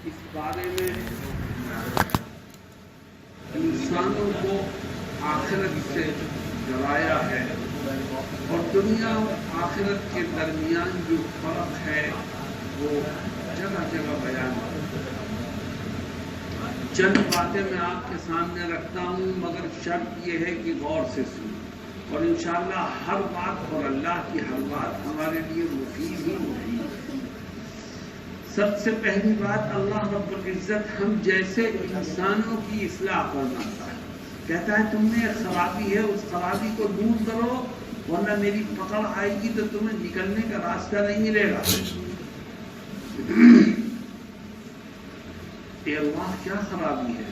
اس بارے میں انسانوں کو آخرت سے ڈرایا ہے اور دنیا اور آخرت کے درمیان جو فرق ہے وہ جگہ جگہ بیان ہے۔ چند باتیں میں آپ کے سامنے رکھتا ہوں، مگر شرط یہ ہے کہ غور سے سنیں اور انشاءاللہ ہر بات اور اللہ کی ہر بات ہمارے لیے مفید ہی مفید ہے۔ سب سے پہلی بات، اللہ رب العزت ہم جیسے انسانوں کی اصلاح فرماتا ہے، کہتا ہے تم میں ایک خرابی ہے، اس خرابی کو دور کرو ورنہ میری پکڑ آئے گی تو تمہیں نکلنے کا راستہ نہیں ملے گا۔ اے اللہ کیا خرابی ہے؟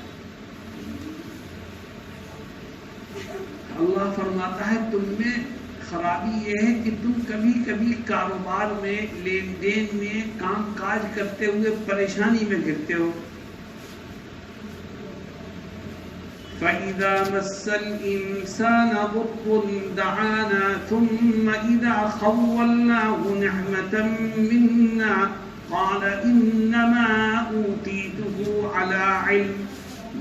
اللہ فرماتا ہے تم میں خرابی یہ ہے کہ تم کبھی کبھی کاروبار میں، لین دین میں، کام کاج کرتے ہوئے پریشانی میں گرتے ہو۔ فَإِذَا مَسَّ الْإِنسَانَ ضُرٌّ دَعَانَا ثُمَّ إِذَا خَوَّلْنَاهُ نِعْمَةً مِنَّا قَالَ إِنَّمَا أُوتِيتُهُ عَلَى عِلْمٍ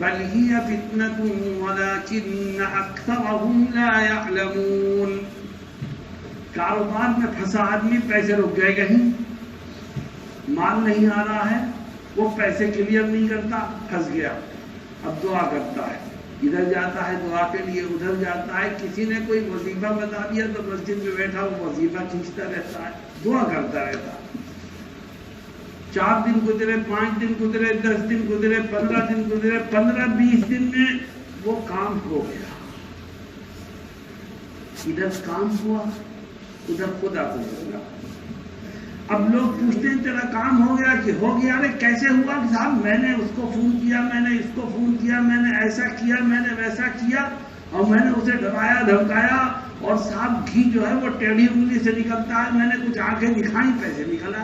بل هي فتنة ولكن أكثرهم لا يعلمون۔ کاروبار میں پھنسا آدمی پیسے رک گئے، کہیں مال نہیں آ رہا ہے، وہ پیسے کلیئر نہیں کرتا، پھنس گیا، اب دعا کرتا ہے، ادھر جاتا ہے دعا کے لیے، ادھر جاتا ہے، کسی نے کوئی وظیفہ بتا دیا تو مسجد میں بیٹھا وہ وظیفہ کھینچتا رہتا ہے، دعا کرتا رہتا ہے۔ 4 دن گزرے، 5 دن گزرے، 10 دن گزرے، 15 دن گزرے، 15-20 دن میں وہ کام ہو گیا، ادھر کام ہوا، ادھر خدا کو ہوا۔ اب لوگ پوچھتے ہیں تیرا کام ہو گیا کہ ہو گیا؟ ارے کیسے ہوا کہ صاحب میں نے اس کو فون کیا، میں نے اس کو فون کیا، میں نے ایسا کیا، میں نے ویسا کیا، اور میں نے اسے ڈرایا دھمکایا، اور صاحب گھی جو ہے وہ ٹیڑھی انگلی سے نکلتا ہے، میں نے کچھ آنکھیں دکھائیں، پیسے نکلا۔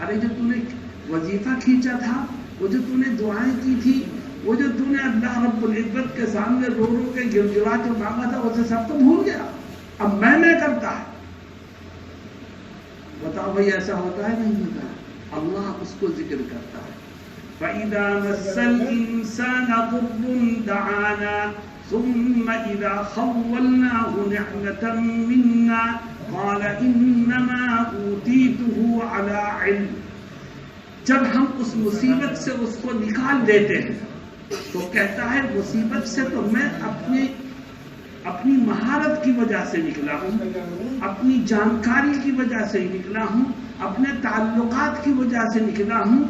ارے جو تو نے وظیفہ کھینچا تھا، وہ جو تو نے دعائیں کی تھی، وہ جو تو نے اللہ رب العزت کے سامنے رو رو کے گڑگڑا کے مانگا تھا، اسے سب تو بھول گیا، اب میں کرتا ہے۔ بتاؤ بھائی ایسا ہوتا ہے نہیں ہوتا؟ اللہ اس کو ذکر کرتا ہے، فَإِذَا مَسَّ الْإِنسَانَ ضُرٌّ دَعَانَا ثُمَّ إِذَا خَوَّلْنَاهُ نِعْمَةً مِنَّا قَالَ إِنَّمَا أُوتِيتُهُ عَلَى عِلْمٍ۔ جب ہم اس مصیبت سے اس کو نکال دیتے ہیں تو کہتا ہے مصیبت سے تو میں اپنی مہارت کی وجہ سے نکلا ہوں، اپنی جانکاری کی وجہ سے نکلا ہوں، اپنے تعلقات کی وجہ سے نکلا ہوں،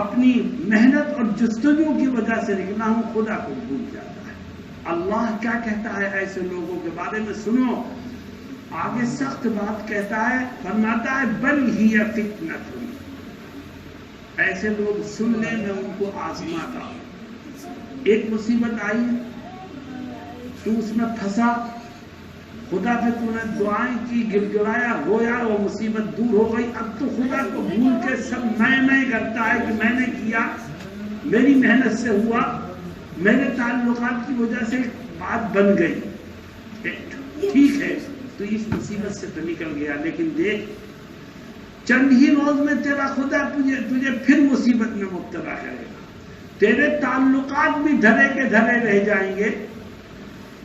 اپنی محنت اور جستجو کی وجہ سے نکلا ہوں، خدا کو بھول جاتا ہے۔ اللہ کیا کہتا ہے ایسے لوگوں کے بارے میں؟ سنو، آگے سخت بات کہتا ہے، فرماتا ہے بل ہی فتنۃ۔ ایسے لوگ سن لیں، میں ان کو آزماتا ہوں۔ ایک مصیبت آئی، تو اس میں پھنسا، خدا پہ تو نے دعائیں کی، گڑگڑایا، رویا، وہ مصیبت دور ہو گئی، اب تو خدا کو بھول کے سب میں کرتا ہے کہ میں نے کیا، میری محنت سے ہوا، میرے تعلقات کی وجہ سے بات بن گئی، ٹھیک ہے تو اس مصیبت سے تو نکل گیا، لیکن دیکھ چند ہی روز میں تیرا خدا تجھے پھر مصیبت میں مبتلا کرے گا، تیرے تعلقات بھی دھرے کے دھرے رہ جائیں گے،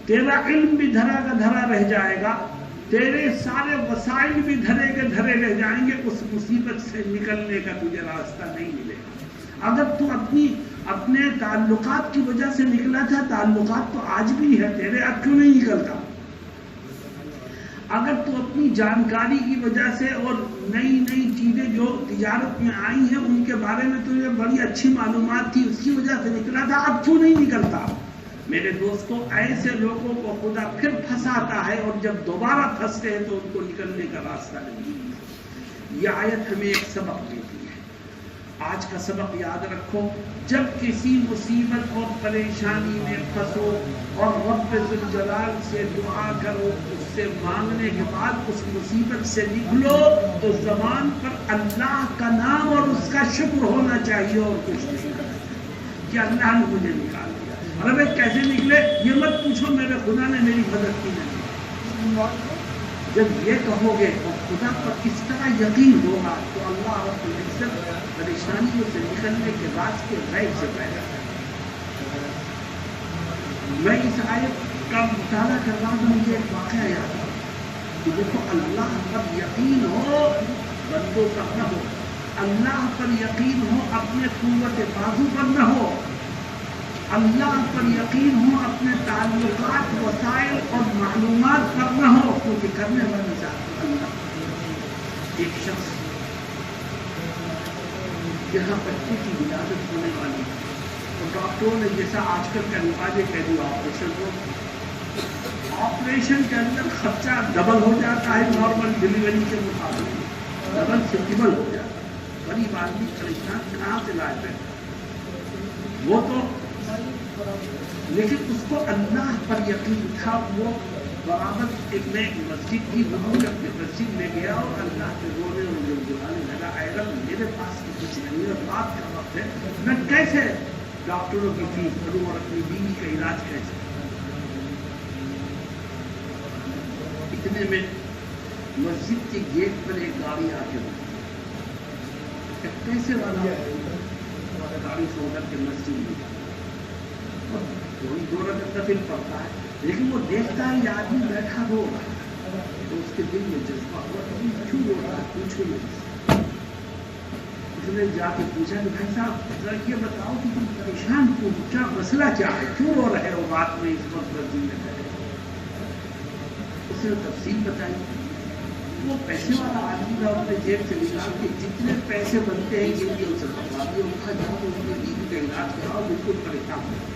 تیرا علم بھی دھرا کا دھرا رہ جائے گا، تیرے سارے وسائل بھی دھرے کے دھرے رہ جائیں گے، اس مصیبت سے نکلنے کا تجھے راستہ نہیں ملے گا۔ اگر تو اپنے تعلقات کی وجہ سے نکلا تھا، تعلقات تو آج بھی ہے تیرے، اب کیوں نہیں نکلتا؟ اگر تو اپنی جانکاری کی وجہ سے اور نئی چیزیں جو تجارت میں آئی ہیں ان کے بارے میں تجھے بڑی اچھی معلومات تھی، اس کی وجہ سے نکلا تھا، اب کیوں نہیں نکلتا؟ میرے دوستوں، ایسے لوگوں کو خدا پھر پھنساتا ہے، اور جب دوبارہ پھنستے ہیں تو ان کو نکلنے کا راستہ نہیں ملتا۔ یہ آیت ہمیں ایک سبق دیتی ہے۔ آج کا سبق یاد رکھو، جب کسی مصیبت اور پریشانی میں پھنسو اور رب ذوالجلال سے دعا کرو، اس سے مانگنے کے بعد اس مصیبت سے نکلو تو زبان پر اللہ کا نام اور اس کا شکر ہونا چاہیے، اور کچھ نہیں کہ اللہ نے مجھے نکال دیا۔ ارے بھائی کیسے نکلے یہ مت پوچھو، میرے خدا نے میری مدد کی نہیں۔ جب یہ کہو گے اور خدا پر کس طرح یقین ہوگا تو اللہ رب العزت پریشانیوں سے نکلنے کے راستے غیب سے پیدا کرتا ہے۔ میں اس آیت کا مطالعہ کر رہا ہوں، مجھے ایک واقعہ یاد آیا کہ دیکھو اللہ پر یقین ہو بندوں پر نہ ہو، اللہ پر یقین ہو اپنے قوت بازو پر نہ ہو، اللہ پر یقین ہو اپنے تعلقات وسائل اور معلومات پر نہ ہو، کیونکہ کرنے والی ذات اللہ۔ ایک شخص جہاں بچے کی ولادت ہونے والی تو ڈاکٹروں نے جیسا آج کل کا رواج ہے کہہ دیا آپریشن کو، آپریشن کے اندر خرچہ ڈبل ہو جاتا ہے نارمل ڈلیوری کے مقابلے، ڈبل سے ٹربل ہو جاتا ہے، غریب آدمی پریشان کہاں سے علاج ہے وہ تو، لیکن اس کو اللہ پر یقین تھا۔ وہ برابر ایک میں مسجد کی وضو کر کے مسجد میں گیا اور اللہ کے رونے اور گڑگڑانے لگا، اے رب میرے پاس تو کچھ نہیں ہے، رات کا وقت ہے، میں کیسے ڈاکٹروں کی فیس بھروں اور اپنی بیوی کا علاج کیسے؟ اتنے میں مسجد کے گیٹ پر ایک گاڑی آ کے رکی، ایک پیسے والا گاڑی سے ہو کر کے مسجد میں دو رکعت نفل پڑتا ہے، لیکن وہ دیکھتا ہے یہ آدمی بیٹھا رو رہا ہے تو اس کے دل میں جذبہ ہوا کیوں رو رہا ہے، پوچھو نہیں۔ اس نے جا کے پوچھا کہ بھائی صاحب ذرا یہ بتاؤ کہ تم پریشان کیوں، کیا مسئلہ کیا ہے، کیوں رو رہے ہو رات میں اس وقت مسجد میں بیٹھے؟ اس نے تفصیل بتائی۔ وہ پیسے والا آدمی تھا، اپنے جیب سے نکال کے جتنے پیسے بنتے ہیں یہ اسے بتا دیا، ان کا جاؤ اس کے بیوی کا علاج کراؤ، بالکل پریشان ہو۔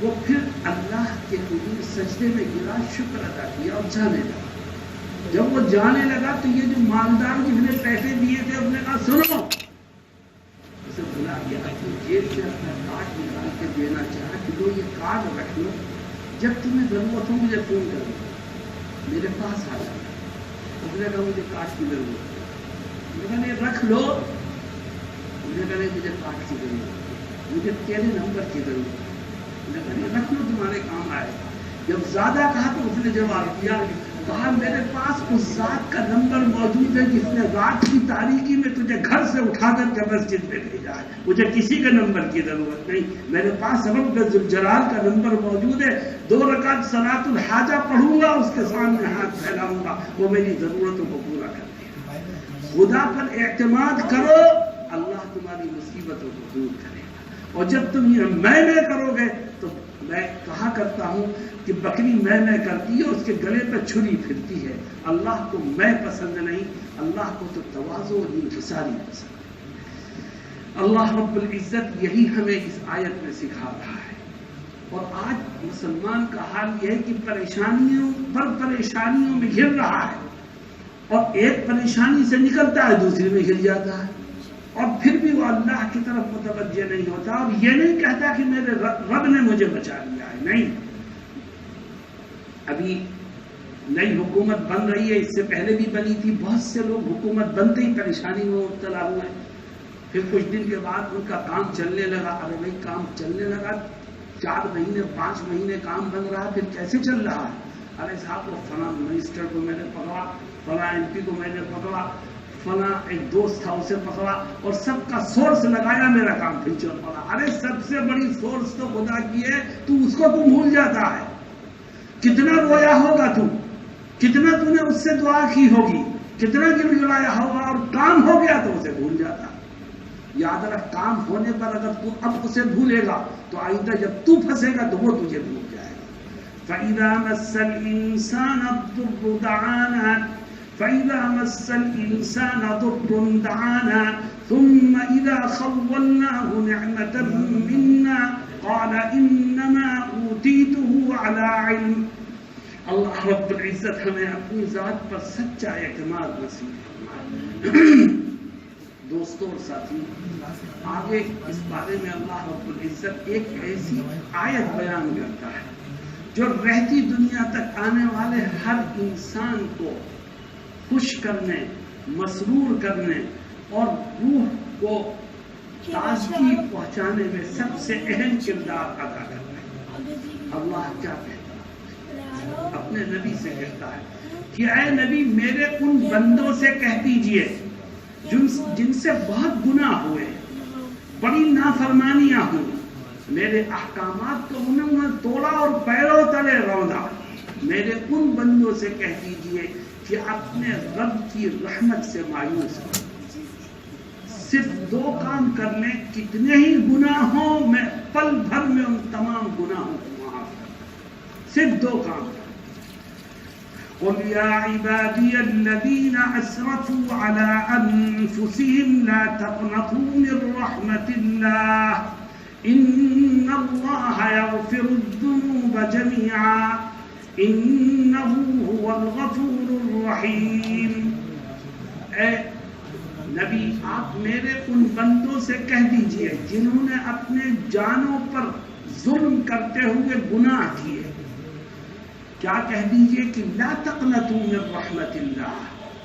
وہ پھر اللہ کے حضور سجدے میں گرا، شکر ادا کیا اور جانے لگا۔ جب وہ جانے لگا تو یہ جو مالدار جس نے پیسے دیے تھے اس نے کہا سنو، اسے بلا کے اپنی جیب سے اپنا کارڈ نکال کے دینا چاہا کہ لو یہ کارڈ رکھ لو، جب تمہیں ضرورت ہو مجھے فون کر دو، میرے پاس آ جانا۔ اس نے کہا مجھے کارڈ کی ضرورت ہے، میں نے کہا رکھ لو، مجھے کہا مجھے کارڈ کی ضرورت ہے، مجھے تیرے نمبر کی ضرورت ہے، رکھ لو تمہارے کام آئے۔ جب زیادہ کہا تو اس نے جواب دیا، کہا میرے پاس اس ذات کا نمبر موجود ہے جس نے رات کی تاریکی میں تجھے گھر سے اٹھا کر کے مسجد میں بھیجا ہے، مجھے کسی کے نمبر کی ضرورت نہیں، میرے پاس رب ذوالجلال کا نمبر موجود ہے، 2 رکعت صلاۃ الحاجہ پڑھوں گا، اس کے سامنے ہاتھ پھیلاؤں گا، وہ میری ضرورتوں کو پورا کر دے گا۔ خدا پر اعتماد کرو، اللہ تمہاری مصیبتوں کو دور کرے گا، اور جب تم یہ میں کرو گے تو میں کہا کرتا ہوں کہ بکری میں کرتی ہے، اس کے گلے پہ چھری پھرتی ہے۔ اللہ کو میں پسند نہیں، اللہ کو تو تواضع اور انکساری پسند ہے۔ اللہ رب العزت یہی ہمیں اس آیت میں سکھا رہا ہے۔ اور آج مسلمان کا حال یہ ہے کہ پریشانیوں پر پریشانیوں میں گھر رہا ہے، اور ایک پریشانی سے نکلتا ہے دوسری میں گر جاتا ہے، اور پھر بھی وہ اللہ کی طرف متوجہ نہیں ہوتا، اور یہ نہیں کہتا کہ میرے رب نے مجھے بچا لیا ہے۔ نہیں، ابھی نئی حکومت بن رہی ہے، اس سے پہلے بھی بنی تھی، بہت سے لوگ حکومت بنتے ہی پریشانی میں مبتلا ہوئے، پھر کچھ دن کے بعد ان کا کام چلنے لگا۔ ارے بھائی کام چلنے لگا، 4 مہینے 5 مہینے کام بن رہا، پھر کیسے چل رہا ہے؟ ارے صاحب وہ فلاں منسٹر کو میں نے پکڑا، فلاں MP کو میں نے پکڑا، فلاں ایک دوست تھا اسے پکڑا، اور سب کا سورس لگایا، میرا کام پھر چل پڑا۔ ارے سب سے بڑی سورس تو خدا کی ہے، تو اس کو تو بھول جاتا ہے۔ کتنا رویا ہوگا تو، کتنا تو نے اس سے دعا کی ہوگی، کتنا گڑگڑایا ہوگا، اور کام ہو گیا تو اسے بھول جاتا۔ یاد رکھ، کام ہونے پر اگر تو اب اسے بھولے گا تو آئندہ جب تو پھنسے گا تو وہ تجھے بھول جائے گا۔ فَإِذَا مَسَّ الْإِنسَانَ الضُّرُّ دَعَانَا فَإِذَا مَسَّ الْإِنسَانَ ضُرٌّ دَعَانَا ثُمَّ إِذَا خَوَّلْنَاهُ نِعْمَةً مِنَّا قَالَ إِنَّمَا أُوتِيتُهُ عَلَى عِلْمٍ۔ اللہ رب العزت ہمیں اپنی ذات پر سچا اعتماد نصیب فرمائے۔ دوستوں اور ساتھی، آگے اس بارے میں اللہ رب العزت ایک ایسی آیت بیان کرتا ہے جو رہتی دنیا تک آنے والے ہر انسان کو خوش کرنے، مسرور کرنے اور روح کو تازگی پہنچانے میں سب سے اہم کردار ادا کرتا ہے۔ اللہ کیا کہتا ہے؟ اپنے نبی سے کہتا ہے کہ اے نبی، میرے ان بندوں سے کہہ دیجئے جن سے بہت گناہ ہوئے، بڑی نافرمانیاں ہوئی، میرے احکامات کو انہوں نے توڑا اور پیروں تلے روندا، میرے ان بندوں سے کہہ دیجئے کہ اپنے رب کی رحمت سے مایوس ہو، صرف 2 کام کر لیں، کتنے ہی گناہ ہوں میں پل بھر میں ان تمام گناہوں کو معاف کروں، صرف 2 کام۔ قل يا عبادي الذين أسرفوا على أنفسهم لا تقنطوا من رحمة الله إن الله يغفر الذنوب جميعا إنه هو الغفور الرحيم۔ اے نبی آپ میرے ان بندوں سے کہہ دیجئے جنہوں نے اپنے جانوں پر ظلم کرتے ہوئے گناہ کیے، کیا کہہ دیجئے کہ لا تقنطوا من رحمت اللہ،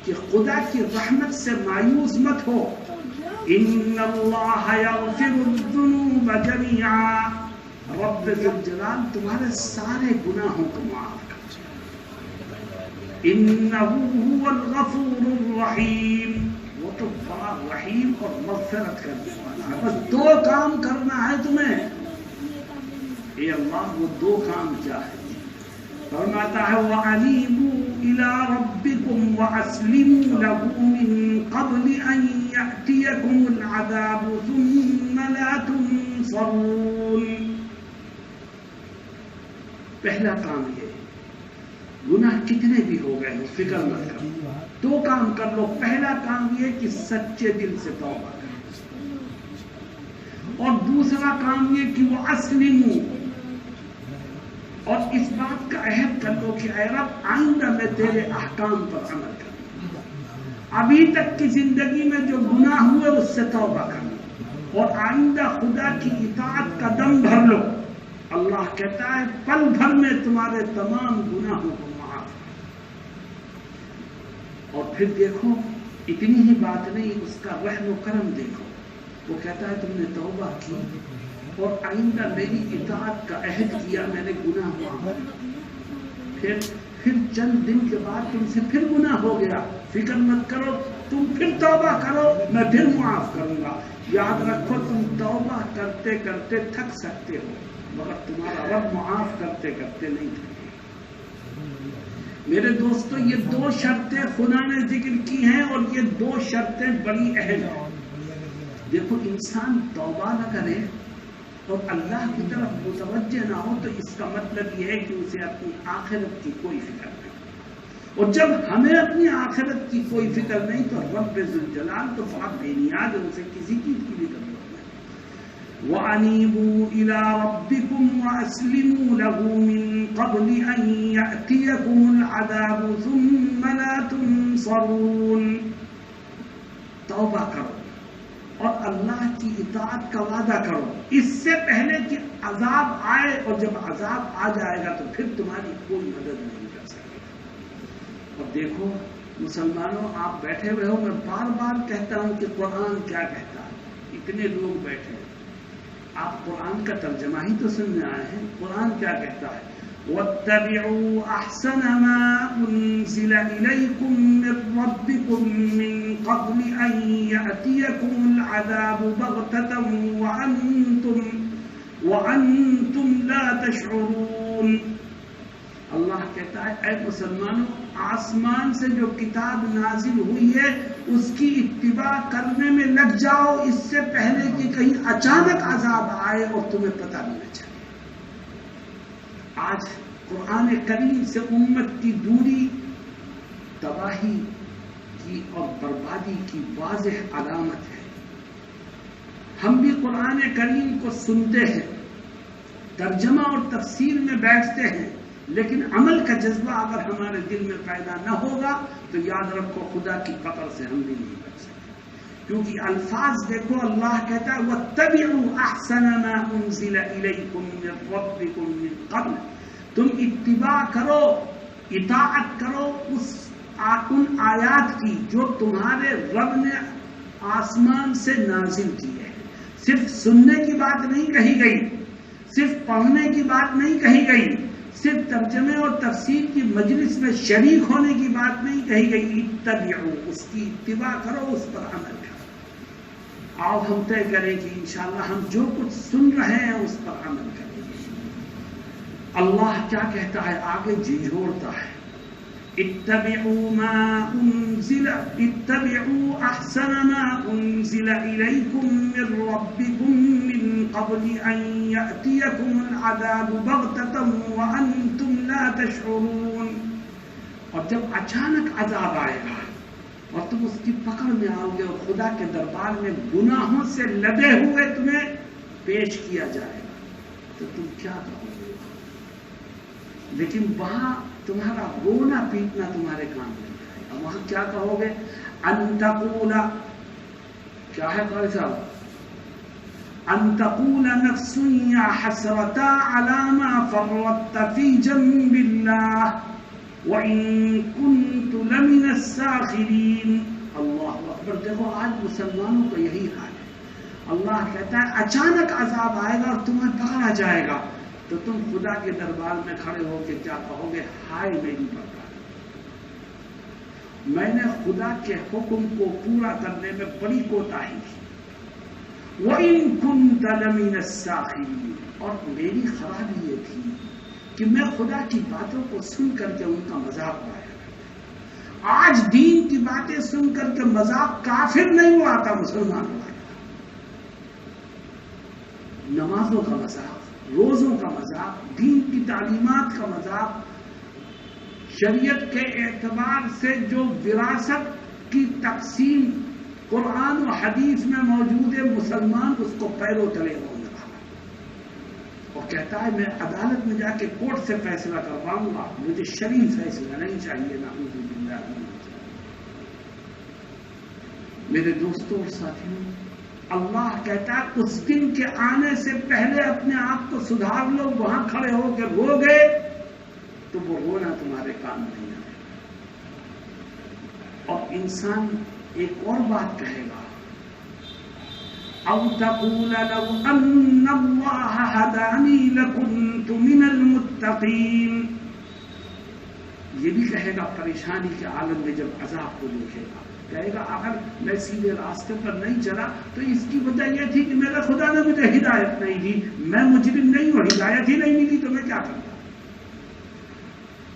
کہ خدا کی رحمت سے مایوس مت ہو، ان اللہ یغفر الذنوب جميعا، رب ذوالجلال تمہارے سارے گناہوں کو معاف کرے، انہ هو الغفور الرحیم، وہ تو بڑا رحیم اور مغفرت کرنے والا ہے، بس 2 کام کرنا ہے تمہیں۔ اے اللہ وہ 2 کام کیا ہے؟ فرماتا ہے وَأَنِيبُوا إِلَىٰ رَبِّكُمْ وَأَسْلِمُوا لَهُ مِن قَبْلِ أَن يَأْتِيَكُمُ الْعَذَابُ ثُمَّ لَا تُنصَرُونَ۔ پہلا کام یہ، گناہ کتنے بھی ہو گئے ہو فکر مت کرو، 2 کام کر لو۔ پہلا کام یہ کہ سچے دل سے توبہ کرو، اور دوسرا کام یہ کہ وَأَسْلِمُوا، اور اس بات کا عہد کر لو کہ اے رب آئندہ میں تیرے احکام پر عمل کروں، ابھی تک کی زندگی میں جو گناہ ہوئے اس سے توبہ کروں، اور آئندہ خدا کی اطاعت کا دم بھر لو۔ اللہ کہتا ہے پل بھر میں تمہارے تمام گناہوں کو معاف کروں۔ اور پھر دیکھو اتنی ہی بات نہیں، اس کا رحم و کرم دیکھو، وہ کہتا ہے تم نے توبہ کی اور آئندہ میری اطاعت کا عہد کیا، میں نے گناہ معاف، پھر چند دن کے بعد تم سے پھر گناہ ہو گیا، فکر مت کرو، تم پھر توبہ کرو، میں پھر معاف کروں گا۔ یاد رکھو تم توبہ کرتے کرتے تھک سکتے ہو، مگر تمہارا رب معاف کرتے کرتے نہیں تھکے۔ میرے دوستو یہ 2 شرطیں خدا نے ذکر کی ہیں، اور یہ 2 شرطیں بڑی اہم ہیں۔ دیکھو انسان توبہ نہ کرے اور اللہ کی طرف متوجہ نہ ہو تو اس کا مطلب یہ ہے کہ اسے اپنی آخرت کی کوئی فکر نہیں، اور جب ہمیں اپنی آخرت کی کوئی فکر نہیں تو رب ذوالجلال تو بہت بے نیاز ہے، اسے کسی چیز کی بھی ضرورت نہیں۔ وَأَنِيبُوا إِلَىٰ رَبِّكُمْ وَأَسْلِمُوا لَهُ مِن قَبْلِ أَن يَأْتِيَكُمُ الْعَذَابُ ثُمَّ لَا تُنصَرُونَ۔ توبہ کرو اور اللہ کی اطاعت کا وعدہ کرو اس سے پہلے کہ عذاب آئے، اور جب عذاب آ جائے گا تو پھر تمہاری کوئی مدد نہیں کر سکے گا۔ اور دیکھو مسلمانوں، آپ بیٹھے ہوئے ہو، میں بار بار کہتا ہوں کہ قرآن کیا کہتا ہے، اتنے لوگ بیٹھے ہیں، آپ قرآن کا ترجمہ ہی تو سننے آئے ہیں۔ قرآن کیا کہتا ہے؟ وَاتَّبِعُوا أَحْسَنَ مَا أُنزِلَ إِلَيْكُم مِّن رَّبِّكُم مِّن قَبْلِ أَن يَأْتِيَكُمُ الْعَذَابُ بَغْتَةً وَأَنتُمْ لَا تَشْعُرُونَ۔ اللہ کہتا ہے اے مسلمانوں، آسمان سے جو کتاب نازل ہوئی ہے اس کی اتباع کرنے میں لگ جاؤ، اس سے پہلے کہ کہیں اچانک عذاب آئے اور تمہیں پتہ بھی نہ چلے۔ آج قرآن کریم سے امت کی دوری تباہی کی اور بربادی کی واضح علامت ہے۔ ہم بھی قرآن کریم کو سنتے ہیں، ترجمہ اور تفسیر میں بیٹھتے ہیں، لیکن عمل کا جذبہ اگر ہمارے دل میں پیدا نہ ہوگا تو یاد رکھو خدا کی پکڑ سے ہم بھی نہیں بچ سکتے۔ کیونکہ الفاظ دیکھو، اللہ کہتا ہے وَاتَّبِعُوا أَحْسَنَ مَا أُنزِلَ إِلَيْكُم مِّن رَّبِّكُم مِّن قَبْلِ، تم اتباع کرو، اطاعت کرو ان آیات کی جو تمہارے رب نے آسمان سے نازل کی ہے۔ صرف سننے کی بات نہیں کہی گئی، صرف پڑھنے کی بات نہیں کہی گئی، صرف ترجمے اور تفسیر کی مجلس میں شریک ہونے کی بات نہیں کہی گئی، اتبعوا، اس کی اتباع کرو، اس پر عمل کرو۔ آؤ ہم طے کریں کہ انشاءاللہ ہم جو کچھ سن رہے ہیں اس پر عمل کریں گے۔ اللہ کیا کہتا ہے آگے جھنجھوڑتا ہے، اتبعوا احسن ما انزل الیکم من ربکم من قبل ان یأتیکم العذاب بغتۃ وانتم لا تشعرون۔ اور جب اچانک عذاب آئے گا اور تم اس کی پکڑ میں آؤ گے اور خدا کے دربار میں گناہوں سے لدے ہوئے تمہیں پیش کیا جائے گا تو تم کیا کہو گے؟ لیکن وہاں تمہارا رونا پیٹنا تمہارے کام نہیں آئے گا، وہاں کیا کہو گے؟ ان تقول، کیا ہے قاری صاحب؟ ان تقول نفس یا حسرتا علی ما فرطت فی جنب اللہ وان کنت لمن الساخرین۔ اللہ اکبر، دیکھو آج مسلمانوں کا یہی حال ہے۔ اللہ کہتا ہے اچانک عذاب آئے گا اور تمہیں پکڑا جائے گا تو تم خدا کے دربار میں کھڑے ہو کے کیا کہو گے؟ ہائے میری برکات، میں نے خدا کے حکم کو پورا کرنے میں بڑی کوتاہی کی، وَإِن كُنتَ لَمِنَ السَّاخِرِينَ، اور میری خرابی یہ تھی کہ میں خدا کی باتوں کو سن کر کے ان کا مذاق اڑایا کرتا۔ آج دین کی باتیں سن کر کے مذاق کافر نہیں اڑاتا، مسلمان اڑائے گا۔ نمازوں کا مذاق، روزوں کا مذاق، دین کی تعلیمات کا مذاق، شریعت کے اعتبار سے جو وراثت کی تقسیم قرآن و حدیث میں موجود ہے، مسلمان اس کو پیروں تلے ہونے والا اور کہتا ہے میں عدالت میں جا کے کورٹ سے فیصلہ کرواؤں گا، مجھے شرعی فیصلہ نہیں چاہیے۔ نعوذ باللہ۔ میرے دوستوں اور ساتھیوں، اللہ کہتا ہے اس دن کے آنے سے پہلے اپنے آپ کو سدھار لو، وہاں کھڑے ہو کے رو گے تو وہ رونا تمہارے کام نہیں آئے گا۔ اور انسان ایک اور بات کہے گا، او تقول لو ان اللہ ہدانی لکنت من المتقین، یہ بھی کہے گا پریشانی کے عالم میں جب عذاب کو دیکھے گا، کہے گا اگر میں سیدھے راستے پر نہیں چلا تو اس کی وجہ یہ تھی کہ میرے خدا نے مجھے ہدایت نہیں دی، میں مجرم نہیں ہوں، ہدایت ہی نہیں ملی تو میں کیا کرتا۔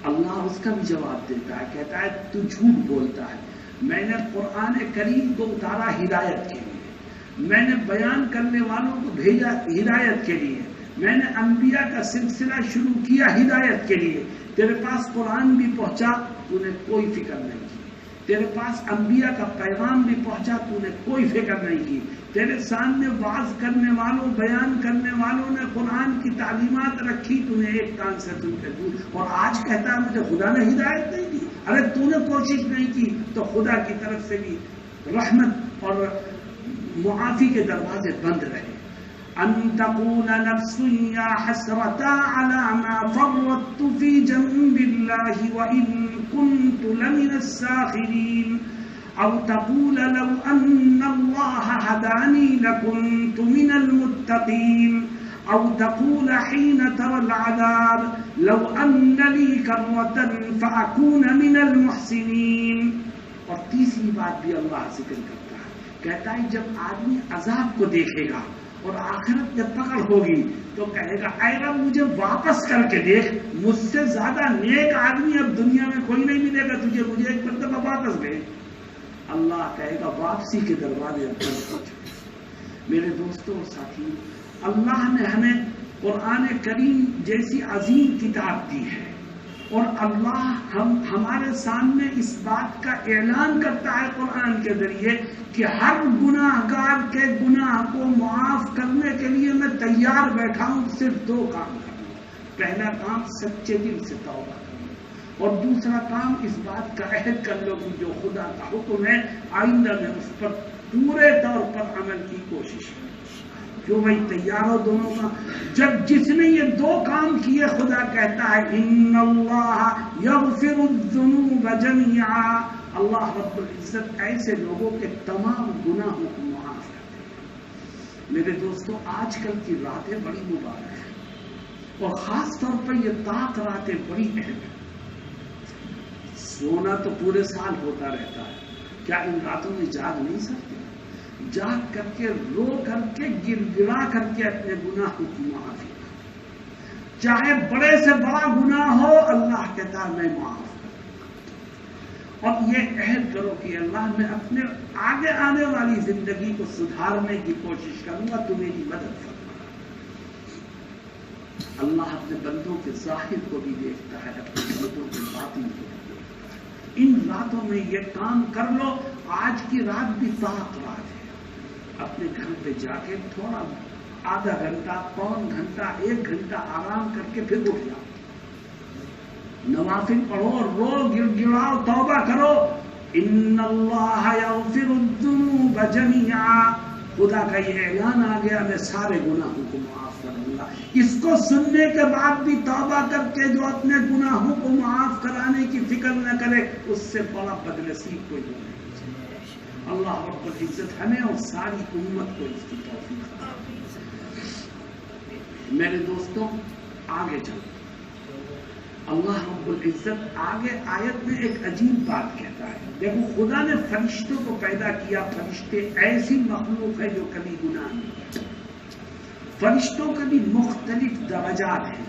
اللہ اس کا بھی جواب دیتا ہے، کہتا ہے تو جھوٹ بولتا ہے، میں نے قرآن کریم کو اتارا ہدایت کے لیے، میں نے بیان کرنے والوں کو بھیجا ہدایت کے لیے، میں نے انبیاء کا سلسلہ شروع کیا ہدایت کے لیے، تیرے پاس قرآن بھی پہنچا تو نے کوئی فکر نہیں کی، تیرے پاس انبیاء کا پیغام بھی پہنچا تو نے کوئی فکر نہیں کی، تیرے سامنے واعظ کرنے والوں، بیان کرنے والوں نے قرآن کی تعلیمات رکھی، تو نے ایک کان سے سن کے دور، اور آج کہتا ہے مجھے خدا نے ہدایت نہیں دی۔ ارے تو نے کوشش نہیں کی تو خدا کی طرف سے بھی رحمت اور معافی کے دروازے بند رہے۔ ان تقول نفس یا حسرتا علی ما فرطت فی جنب اللہ وان کنت لمن الساخرین، او تقول لو ان اللہ ہدانی لکنت من المتقین، او تقول حین ترى العذاب لو ان لی کرۃ فاکون من المحسنین۔ اور تیسری بات بھی اللہ ذکر کرتا ہے، کہتا ہے جب آدمی عذاب کو دیکھے گا اور آخرت میں پکڑ ہوگی تو کہے گا اے رب مجھے واپس کر کے دیکھ، مجھ سے زیادہ نیک آدمی اب دنیا میں کوئی نہیں ملے گا تجھے، مجھے ایک مرتبہ واپس بھیج۔ اللہ کہے گا واپسی کے دروازے اب بند ہو چکے۔ میرے دوستوں اور ساتھیوں، اللہ نے ہمیں قرآن کریم جیسی عظیم کتاب دی ہے، اور اللہ ہمارے سامنے اس بات کا اعلان کرتا ہے قرآن کے ذریعے کہ ہر گناہ گار کے گناہ کو معاف کرنے کے لیے میں تیار بیٹھا ہوں، صرف دو کام کرنا۔ پہلا کام سچے دل سے توبہ کرنا، اور دوسرا کام اس بات کا عہد کر لو کہ جو خدا کا حکم ہے آئندہ میں اس پر پورے طور پر عمل کی کوشش کروں۔ جو بھائی تیار ہو دونوں کا؟ جب جس نے یہ دو کام کیے، خدا کہتا ہے ان اللہ یغفر الذنوب جميعا، اللہ رب العزت ایسے لوگوں کے تمام گناہوں کو معاف کرتے ہیں۔ میرے دوستو، آج کل کی راتیں بڑی مبارک ہیں، اور خاص طور پر یہ طاق راتیں بڑی اہم ہیں. سونا تو پورے سال ہوتا رہتا ہے، کیا ان راتوں میں جاگ نہیں سکتے؟ جاگ کر کے، رو کر کے، گر گرا کر کے اپنے گناہوں کی معافی، چاہے بڑے سے بڑا گناہ ہو، اللہ کہتا ہے میں معاف کروں. اور یہ عہد کرو کہ اللہ میں اپنے آگے آنے والی زندگی کو سدھارنے کی کوشش کروں گا، تو میری مدد کرنا. اللہ اپنے بندوں کے ظاہر کو بھی دیکھتا ہے، اپنے بندوں کے باطن کو بھی دیکھتا ہے. ان راتوں میں یہ کام کر لو. آج کی رات بھی طاق رات ہے. اپنے گھر پہ جا کے تھوڑا آدھا گھنٹہ، پون گھنٹہ، 1 گھنٹہ آرام کر کے پھر اٹھ جاؤ، نوافل پڑھو، رو، گر گڑاؤ، توبہ کرو. ان اللہ یغفر الذنوب جميعا. خدا کا یہ اعلان آ گیا میں سارے گناہوں کو معاف کروں گا. اس کو سننے کے بعد بھی توبہ کر کے جو اپنے گناہوں کو معاف کرانے کی فکر نہ کرے، اس سے بڑا بدنصیب کوئی نہیں. اللہ رب العزت ہمیں اور ساری امت کو اس کی توفیق عطا فرمائے. میرے دوستوں آگے چلو. اللہ رب العزت آگے آیت میں ایک عجیب بات کہتا ہے. دیکھو خدا نے فرشتوں کو پیدا کیا. فرشتے ایسی مخلوق ہے جو کبھی گناہ نہیں کرتے. فرشتوں کے بھی مختلف درجات ہیں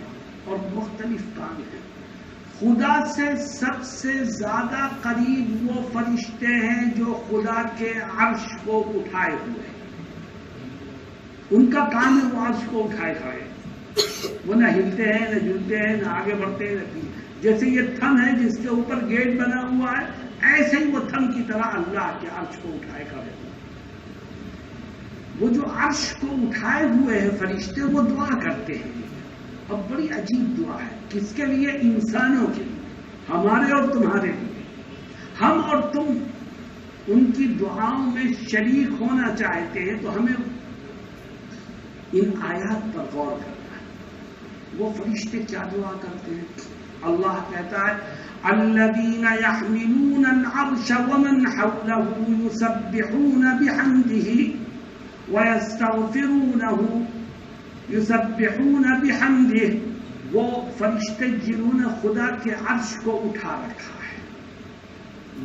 اور مختلف کام ہیں. خدا سے سب سے زیادہ قریب وہ فرشتے ہیں جو خدا کے عرش کو اٹھائے ہوئے ہیں. ان کا کام ہے وہ عرش کو اٹھائے کھڑے. وہ نہ ہلتے ہیں، نہ جلتے ہیں، نہ آگے بڑھتے ہیں، نہ پیچھے. جیسے یہ تھم ہے جس کے اوپر گیٹ بنا ہوا ہے، ایسے ہی وہ تھم کی طرح اللہ کے عرش کو اٹھائے کھڑے. وہ جو عرش کو اٹھائے ہوئے ہیں فرشتے، وہ دعا کرتے ہیں. اب بڑی عجیب دعا ہے. کس کے لیے؟ انسانوں کے لیے، ہمارے اور تمہارے لیے. ہم اور تم ان کی دعاؤں میں شریک ہونا چاہتے ہیں تو ہمیں ان آیات پر غور کرنا ہے. وہ فرشتے کیا دعا کرتے ہیں؟ اللہ کہتا ہے الذین یحملون العرش ومن حوله یسبحون بحمده ویستغفرونه یسبحون بحمده. وہ فرشتے جنہوں نے خدا کے عرش کو اٹھا رکھا ہے،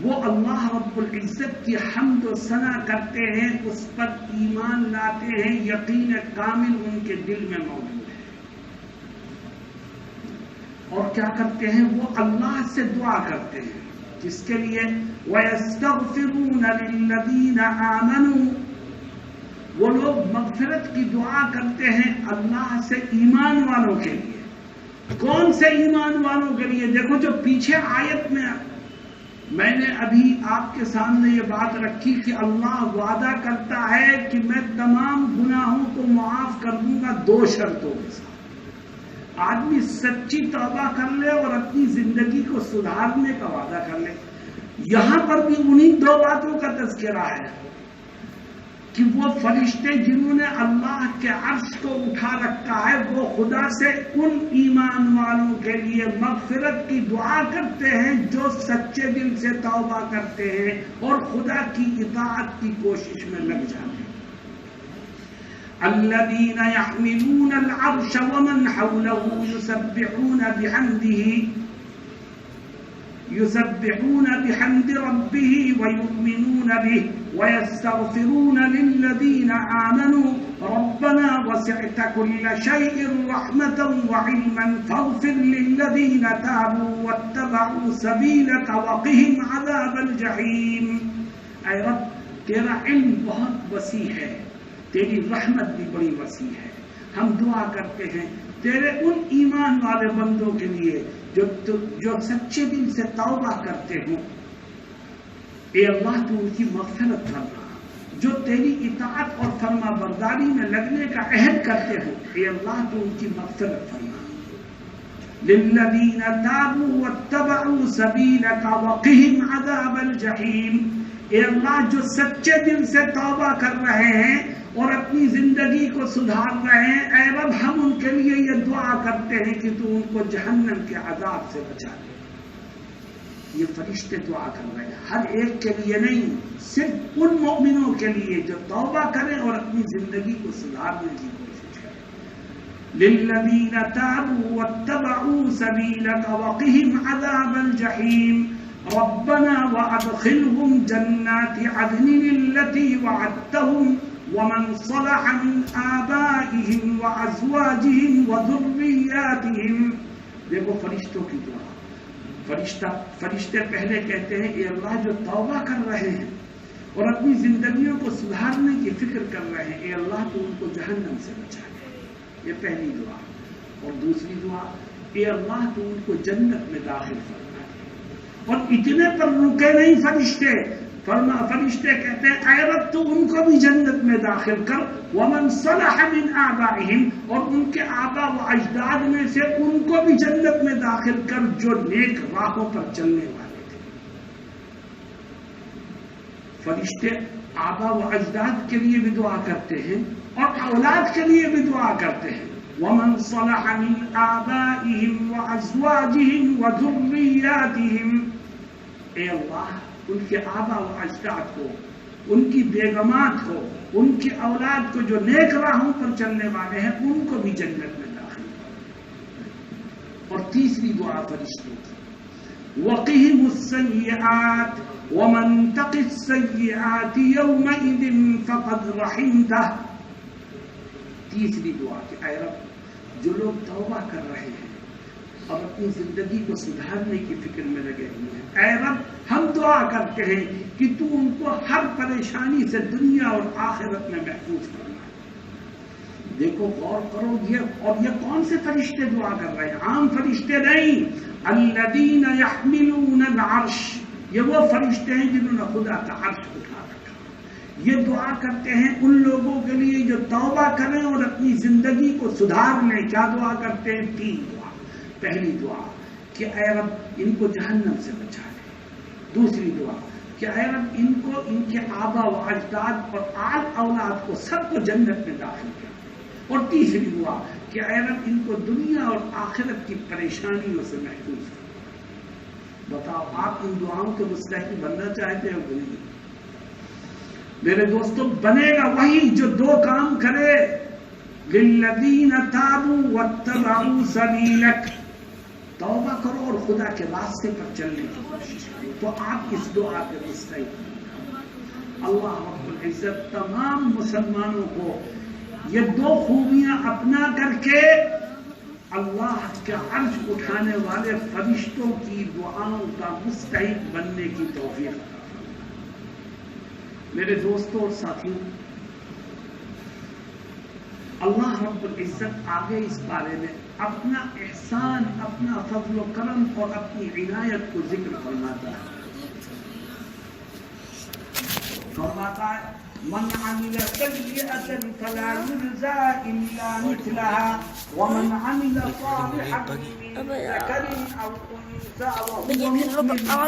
وہ اللہ رب العزت کی حمد و ثنا کرتے ہیں، اس پر ایمان لاتے ہیں، یقین کامل ان کے دل میں موجود ہے. اور کیا کرتے ہیں؟ وہ اللہ سے دعا کرتے ہیں. جس کے لیے وَيَسْتَغْفِرُونَ لِلَّذِينَ آمَنُوا. وہ لوگ مغفرت کی دعا کرتے ہیں اللہ سے ایمان والوں کے لیے. کون سے ایمان والوں کے لیے؟ دیکھو جو پیچھے آیت میں نے ابھی آپ کے سامنے یہ بات رکھی کہ اللہ وعدہ کرتا ہے کہ میں تمام گناہوں کو معاف کر دوں گا 2 شرطوں کے ساتھ. آدمی سچی توبہ کر لے اور اپنی زندگی کو سدھارنے کا وعدہ کر لے. یہاں پر بھی انہی 2 باتوں کا تذکرہ ہے کہ وہ فرشتے جنہوں نے اللہ کے عرش کو اٹھا رکھا ہے، وہ خدا سے ان ایمان والوں کے لیے مغفرت کی دعا کرتے ہیں جو سچے دل سے توبہ کرتے ہیں اور خدا کی اطاعت کی کوشش میں لگ جاتے ہیں. الذین یحملون العرش ومن حوله یسبحون بحمد ربه ویؤمنون به ويستغفرون للذين آمنوا ربنا وسعت كل شيء رحمة وعلما فاغفر للذين تابوا واتبعوا سبيلك وقهم عذاب الجحيم. اے رب تیرا علم بہت وسیع ہے، تیری رحمت بھی بڑی وسیع ہے. ہم دعا کرتے ہیں تیرے ان ایمان والے بندوں کے لیے جو سچے دل سے توبہ کرتے ہوں. اے اللہ تو ان کی مغفرت فرما. جو تیری اطاعت اور فرما برداری میں لگنے کا عہد کرتے ہوں، اے اللہ تو ان کی مغفرت فرما. للذین تابوا واتبعوا سبیلک وقهم عذاب الجحیم. اے اللہ جو سچے دل سے توبہ کر رہے ہیں اور اپنی زندگی کو سدھار رہے ہیں، اے رب ہم ان کے لیے یہ دعا کرتے ہیں کہ تو ان کو جہنم کے عذاب سے بچا دے. یہ فرشتے دعا کر رہے ہیں، ہر ایک کے لیے نہیں، صرف ان مومنوں کے لیے جو توبہ کریں اور اپنی زندگی کو سدھارنے کی کوشش کریں. للذین تابوا واتبعوا سبیلک وقهم عذاب الجحیم ربنا وادخلهم جنات عدن التي وعدتهم ومن صلح من آبائهم وازواجهم وذریاتهم. دیکھو فرشتوں کی دعا. فرشتے پہلے کہتے ہیں اے اللہ جو توبہ کر رہے ہیں اور اپنی زندگیوں کو سدھارنے کی فکر کر رہے ہیں، اے اللہ تو ان کو جہنم سے بچا دے. یہ پہلی دعا. اور دوسری دعا اے اللہ تو ان کو جنت میں داخل فرما دے. اور اتنے پر رکے نہیں فرشتے، فرشتے کہتے ہیں اے رب تو ان کو بھی جنت میں داخل کر، ومن صلح من آبائهم، اور ان کے آبا و اجداد میں سے ان کو بھی جنت میں داخل کر جو نیک راہوں پر چلنے والے تھے. فرشتے آبا و اجداد کے لیے بھی دعا کرتے ہیں اور اولاد کے لیے بھی دعا کرتے ہیں. ومن صلح من آبائهم وازواجهم وذریاتهم. اے اللہ ان کے آبا و اجداد کو، ان کی بیگمات کو، ان کی اولاد کو جو نیک راہوں پر چلنے والے ہیں ان کو بھی جنت میں داخل کرو. اور تیسری دعا فرشتوں کی وقهم السیئات ومن تق السیئات یومئذ فقد رحمتہ. تیسری دعا کہ اے رب جو لوگ توبہ کر رہے ہیں اور اپنی زندگی کو سدھارنے کی فکر میں لگے ہوئے ہیں، اے رب ہم دعا کرتے ہیں کہ تو ان کو ہر پریشانی سے دنیا اور آخرت میں محفوظ کرنا. دیکھو غور کرو یہ کون سے فرشتے دعا کر رہے ہیں؟ عام فرشتے نہیں. الذین یحملون العرش، یہ وہ فرشتے ہیں جنہوں نے خدا کا عرش اٹھا رکھا. یہ دعا کرتے ہیں ان لوگوں کے لیے جو توبہ کریں اور اپنی زندگی کو سدھار لیں. کیا دعا کرتے ہیں؟ 3 دعا. پہلی دعا کہ اے رب ان کو جہنم سے بچا دے. دوسری دعا کہ اے رب ان کو ان کے آبا و اجداد اور آل اولاد کو سب کو جنت میں داخل کر. اور تیسری دعا کہ اے رب ان کو دنیا اور آخرت کی پریشانیوں سے محفوظ کر. بتاؤ آپ ان دعاؤں کے مستحق بننا چاہتے ہو کہ نہیں؟ میرے دوستو بنے گا وہی جو 2 کام کرے. للذین تابوا واتبعوا سبیلک، توبہ کرو اور خدا کے راستے پر چلنے کی کوشش کرو تو آپ اس دعا کے مستحق ہیں. اللہ رب العزت تمام مسلمانوں کو یہ 2 خوبیاں اپنا کر کے اللہ کے عرش اٹھانے والے فرشتوں کی دعاؤں کا مستحق بننے کی توفیق عطا فرمائے. میرے دوستوں اور ساتھیوں، اللہ رب العزت آگے اس بارے میں اپنا احسان، اپنا فضل و کرم اور اپنی عنایت کو ذکر فرماتا ہے. فرماتا ہے من عمل سیئة فلا يجزى إلا مثلها ومن عمل صالحا من ذكر أو أنثى وهو مؤمن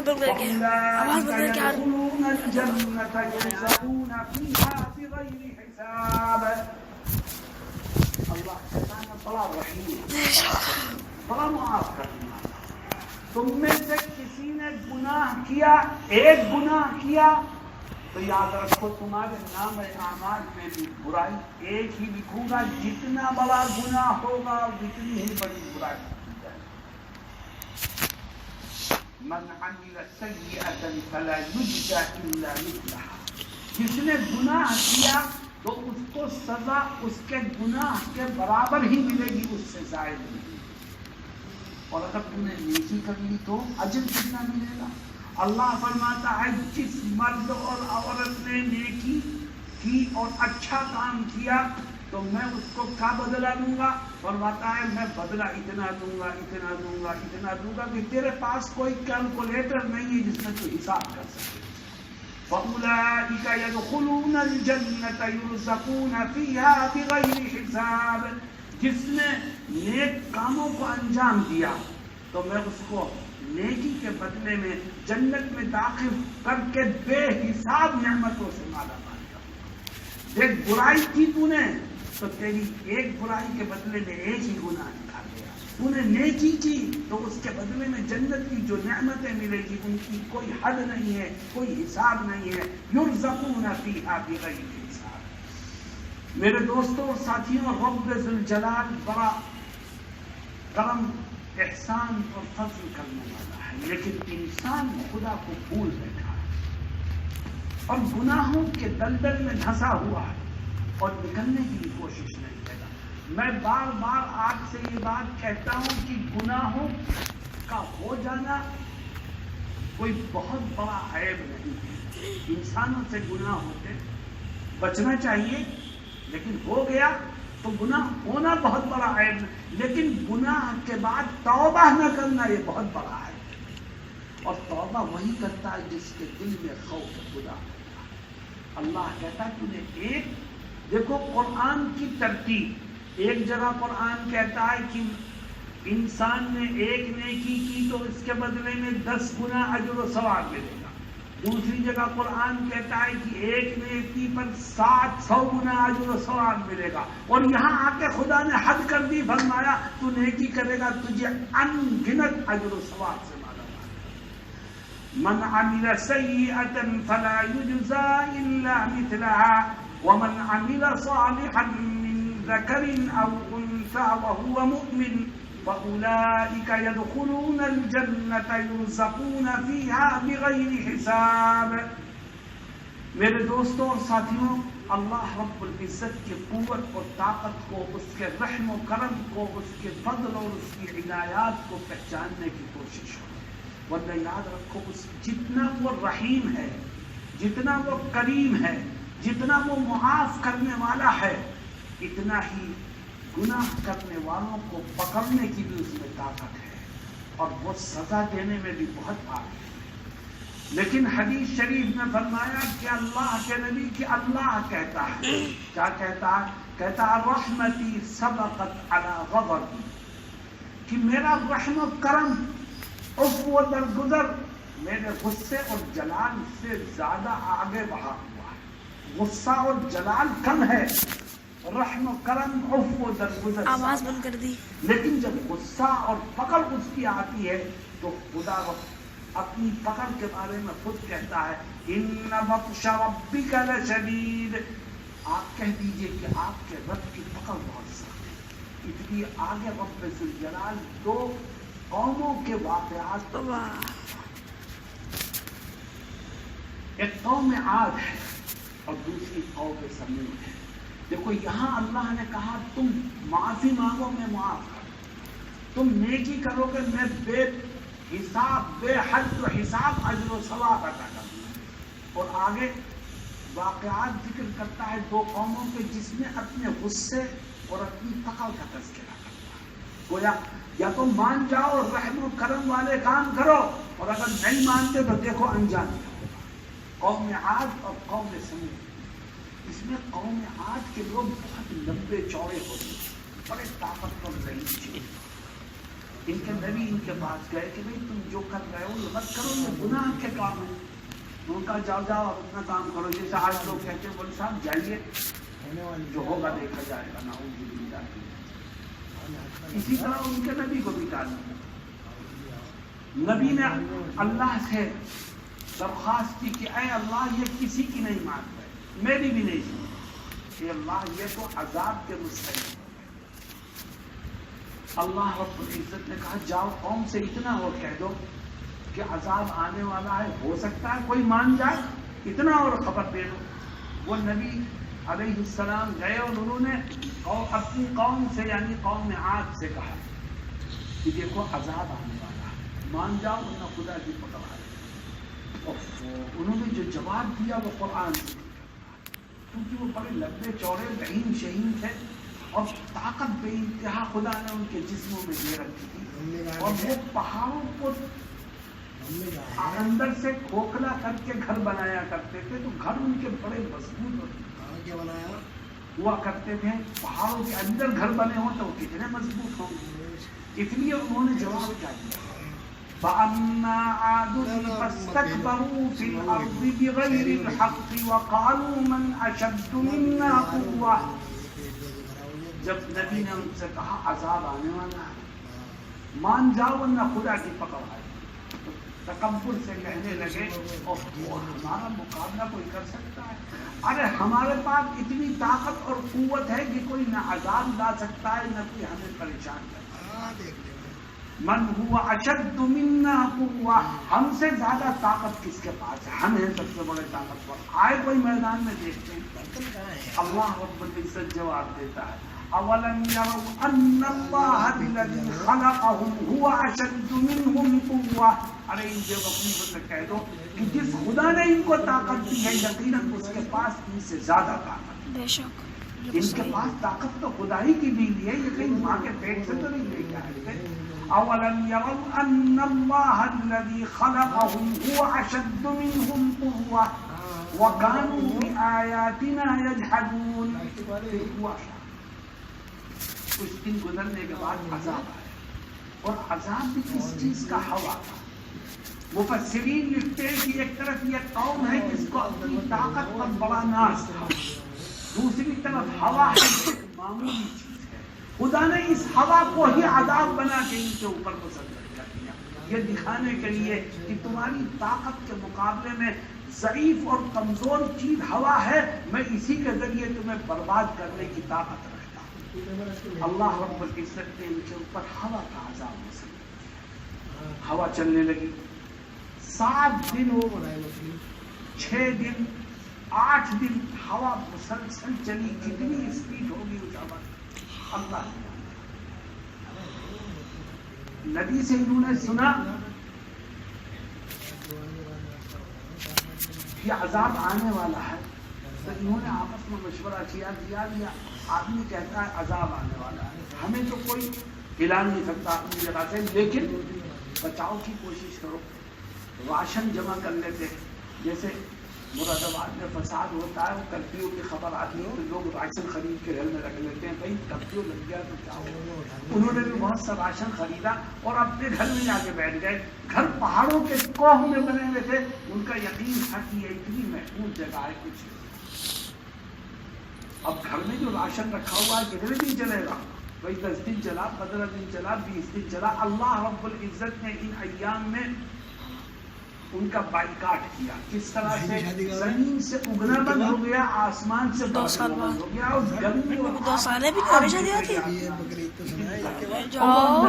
فأولئك يدخلون الجنة يرزقون فيها بغير حساب. اللہ تعالیٰ بڑا رحیم، بڑا معاف کرنے والا. تم میں سے کسی نے گناہ کیا، ایک گناہ کیا تو یاد رکھو تمہارے نام اعمال میں بھی برائی ایک ہی لکھوں گا. جتنا بڑا گناہ ہوگا اتنی ہی بڑی برائی کی جائے. من عمل سیئة فلا یجزى الا مثلها. جس نے گناہ کیا تو اس کو سزا اس کے گناہ کے برابر ہی ملے گی، اس سے زائد نہیں. اور اگر تم نے نیکی کر لی تو اجر کتنا ملے گا؟ اللہ فرماتا ہے جس مرد اور عورت نے نیکی کی اور اچھا کام کیا تو میں اس کو کیا بدلہ دوں گا؟ فرماتا ہے میں بدلہ اتنا دوں گا، اتنا دوں گا، اتنا دوں گا کہ تیرے پاس کوئی کیلکولیٹر نہیں ہے جس میں تو حساب کر سکے. فَأُولَئِكَ يَدْخُلُونَ الْجَنَّةَ يُرْزَقُونَ فِيهَا بِغَيْرِ حِسَابٍ. جس نے نیک کاموں کو انجام دیا تو میں اس کو نیکی کے بدلے میں جنت میں داخل کر کے بے حساب نعمتوں سے مالا مال کروں. دیکھ برائی کی تو نے تو تیری ایک برائی کے بدلے میں ایک ہی گناہ دکھا دیا. تو نے نیکی کی تو اس کے بدلے میں جنت کی جو نعمتیں ملے گی ان کی کوئی حد نہیں ہے، کوئی حساب نہیں ہے. یرزقون فیہا بغیر حساب. میرے دوستوں اور ساتھیوں، رب ذل جلال بڑا کرم، احسان اور فضل کرنے والا ہے، لیکن انسان خدا کو بھول بیٹھا ہے اور گناہوں کے دلدل میں دھنسا ہوا ہے اور نکلنے کی کوشش نہیں کرتا۔ میں بار بار آپ سے یہ بات کہتا ہوں کہ گناہوں کا ہو جانا کوئی بہت بڑا عیب نہیں ہے۔ انسانوں سے گناہ ہوتے، بچنا چاہیے، لیکن ہو گیا تو گناہ ہونا بہت بڑا عیب نہیں، لیکن گناہ کے بعد توبہ نہ کرنا یہ بہت بڑا ہے، اور توبہ وہی کرتا ہے جس کے دل میں خوف خدا ہوتا ہے۔ اللہ کہتا ہے تُونے ایک، دیکھو قرآن کی ترتیب، ایک جگہ قرآن کہتا ہے کہ انسان نے ایک نیکی کی تو اس کے بدلے میں 10 گنا اجر و ثواب ملے گا۔ دوسری جگہ قرآن کہتا ہے کہ ایک نیکی پر 700 گنا اجر و ثواب ملے گا، اور یہاں آ کے خدا نے حد کر دی، فرمایا تو نیکی کرے گا تجھے ان گنت اجر و ثواب سے مالا ملے گا۔ من عمل سیئۃ فلا یجزی الا مثلها ومن عمل صالحا من ذکر او انثى وهو مؤمن فأولئك يدخلون الجنة يرزقون فيها بغير حساب۔ میرے دوستوں اور ساتھیوں، اللہ رب العزت کی قوت اور طاقت کو، اس کے رحم و کرم کو، اس کے فضل اور اس کی عنایات کو پہچاننے کی کوشش ہو، ورنہ یاد رکھو جتنا وہ رحیم ہے، جتنا وہ کریم ہے، جتنا وہ معاف کرنے والا ہے، اتنا ہی گناہ کرنے والوں کو پکڑنے کی بھی اس میں طاقت ہے اور وہ سزا دینے میں بھی بہت آگے ہے۔ لیکن حدیث شریف میں فرمایا کہ اللہ کے نبی کہ اللہ کہتا ہے، کیا کہتا ہے؟ کہتا ہے رحمتی سبقت علی غضبی، کہ میرا رحم و کرم، عفو و درگزر میرے غصے اور جلال سے زیادہ آگے بڑھا ہوا ہے۔ غصہ اور جلال کم ہے، رحم و کرم، عفو و درگزر آواز بند کر دی۔ لیکن جب غصہ اور پکڑ اس کی آتی ہے تو خدا اپنی پکڑ کے بارے میں خود کہتا ہے ان بطش ربک لشدید، آپ کہہ دیجئے کہ آپ کے رب کی پکڑ بہت سخت ہے۔ اس لیے آگے رب ذل جلال 2 قوموں کے واقعات، ایک قوم عاد ہے اور دوسری قوم سمود ہے۔ دیکھو یہاں اللہ نے کہا تم معافی مانگو میں معاف کروں، تم نیکی کرو گے میں بے حساب، بے حد و حساب اجر و ثواب عطا کروں گا۔ اور آگے واقعات ذکر کرتا ہے 2 قوموں کے جس میں اپنے غصے اور اپنی پکڑ کا تذکرہ کرتا ہے۔ گویا یا تو مان جاؤ اور رحم و کرم والے کام کرو، اور اگر نہیں مانتے تو دیکھو انجام کیا ہوگا۔ قوم عاد اور قوم سمود، اس میں قوم عاد کے لوگ بہت لمبے چوڑے ہوتے، بڑے طاقتور رئیس تھے۔ ان کے نبی ان کے پاس گئے کہ بھئی تم جو کر رہے ہو یہ مت کرو، یہ گناہ کے کام ہے۔ ان کا جاؤ جاؤ اور اپنا کام کرو، جیسے آج لوگ کہتے ہیں بولے صاحب جائیے، جو ہوگا دیکھا جائے گا، نعوذ باللہ۔ اسی طرح ان کے نبی کو بھی ڈالا۔ نبی نے اللہ سے درخواست کی کہ اے اللہ یہ کسی کی نہیں مانتا، میری بھی نہیں سنی، کہ اللہ یہ تو عذاب کے مستحق ہے۔ اللہ رب العزت نے کہا جاؤ قوم سے اتنا اور کہہ دو کہ عذاب آنے والا ہے، ہو سکتا ہے کوئی مان جائے، اتنا اور خبر دے دو۔ وہ نبی علیہ السلام گئے اور انہوں نے اپنی قوم سے یعنی قوم عاد سے کہا کہ دیکھو عذاب آنے والا ہے، مان جاؤ ورنہ خدا کی پکڑ آئے۔ انہوں نے جو جواب دیا وہ قرآن سے، کیونکہ وہ بڑے لمبے چوڑے رحیم شہیم تھے اور طاقت بے انتہا خدا نے ان کے جسموں میں دے رکھی تھی، اور وہ پہاڑوں کو اندر سے کھوکھلا کر کے گھر بنایا کرتے تھے، تو گھر ان کے بڑے مضبوط ہوا کرتے تھے۔ پہاڑوں کے اندر گھر بنے ہوں تو وہ کتنے مضبوط ہوں گے، اس لیے انہوں نے جواب کیا دیا، فَأَمَّا عَادٌ فَاسْتَكْبَرُوا فِي الْأَرْضِ بِغَيْرِ الْحَقِّ وَقَالُوا مَنْ أَشَدُّ مِنَّا قُوَّةً۔ جب نبی نے ان سے کہا عذاب آنے والا ہے، مان جاؤ ورنہ خدا کی پکڑ آئے، تو تکبر سے کہنے لگے اور ہمارا مقابلہ کوئی کر سکتا ہے؟ ارے ہمارے پاس اتنی طاقت اور قوت ہے کہ کوئی نہ عذاب لا سکتا ہے نہ کوئی ہمیں پریشان کر سکتا ہے۔ من ہوا اشد منا قوہ، ہم سے زیادہ طاقت کس کے پاس ہے؟ ہم ہیں سب سے بڑے طاقتور۔ آئے کوئی میدان میں دیکھتے ہیں، اللہ رب العزت جواب دیتا ہے اولم یروا ان اللہ الذی خلقهم هو اشد منهم قوہ۔ ارے ان بے وقوفوں سے کہہ دو کہ جس خدا نے ان کو طاقت دی ہے یقیناً اس کے پاس ان سے زیادہ طاقت ہے۔ بے شک ان کے پاس طاقت تو خدا ہی کی دی ہے، یہ کہیں ماں کے پیٹ سے تو نہیں لے کے آئے تھے۔ اولم یروا ان اللہ الذی خلقهم هو اشد منهم قوہ وکانوا بآیاتنا یجحدون۔ پھر ہوا کیا؟ کچھ دن گزرنے کے بعد عذاب آیا، اور عذاب بھی کس چیز کا؟ ہوا تھا۔ مفسرین لکھتے ہیں کہ ایک طرف یہ قوم ہے جس کو اپنی طاقت پر بڑا ناز تھا، دوسری طرف ہوا ہے جو ایک معمولی چیز ہے۔ خدا نے اس ہوا کو ہی عذاب بنا کے ان کے اوپر مسلط کر دیا، یہ دکھانے کے لیے کہ تمہاری طاقت کے مقابلے میں ضعیف اور کمزور چیز ہوا ہے، میں اسی کے ذریعے تمہیں برباد کرنے کی طاقت رکھتا ہوں۔ اللہ رب العزت نے ان کے اوپر ہوا کا عذاب مسلط کیا۔ ہوا چلنے لگی، 7 دن 6 دن 8 دن ہوا مسلسل چلی، کتنی اسپیڈ ہوگی اس ہوا کی اللہ نبی سے انہوں نے سنا یہ عذاب آنے والا ہے، تو انہوں نے آپس میں مشورہ کیا آدمی کہتا ہے عذاب آنے والا ہے، ہمیں تو کوئی ہلا نہیں سکتا اپنی جگہ سے، لیکن بچاؤ کی کوشش کرو، راشن جمع کر لیتے ہیں۔ جیسے مراد آباد میں فساد ہوتا ہے، کرفیو کی خبر آتی ہے تو لوگ راشن خرید کے گھر میں رکھ لیتے ہیں، بھائی کرفیو لگ گیا تو کیا ہو۔ انہوں نے بھی بہت سا راشن خریدا اور اپنے گھر میں جا کے بیٹھ گئے۔ گھر پہاڑوں کے کوہ میں بنے ہوئے تھے، ان کا یقین تھا کہ یہ اتنی محفوظ جگہ ہے کچھ۔ اب گھر میں جو راشن رکھا ہوا ہے کتنے دن چلے گا؟ بھائی 10 دن چلا، 15 دن چلا، 20 دن چلا۔ اللہ رب العزت نے ان ایام میں ان کا بائیکاٹ کیا۔ کس طرح سے؟ زمین سے اگنا بند ہو گیا، آسمان سے بارش بند ہو گیا، اور گرمی اور 2 سالیں بھی ہمیشہ دیا تھی جاؤ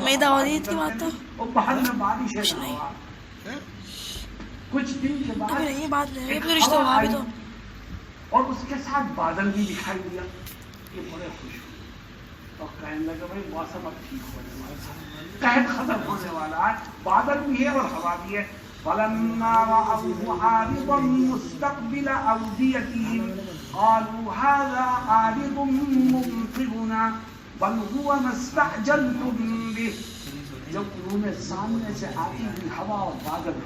میں دعوت کی بات تو اور باہر میں بارش ہے نہ ہوا۔ کچھ دن کے بعد یہ بات نہیں پھر رشتہ ہوا بھی تو، اور اس کے ساتھ بادل بھی دکھائی دیا، یہ بڑے خوش ہوئے اور کہنے لگے بھائی موسم اب ٹھیک ہونے والا ہے، قحط ختم ہونے والا ہے، بادل بھی ہے اور ہوا بھی ہے۔ فَلَمَّا رَأَوْهُ عَارِضًا مُسْتَقْبِلَ أَوْدِيَتِهِمْ قَالُوا هَذَا عَارِضٌ مُمْطِرُنَا بَلْ هُوَ مَا اسْتَعْجَلْتُم بِهِ۔ جب انہوں نے سامنے سے آتی ہوئی ہوا اور بادل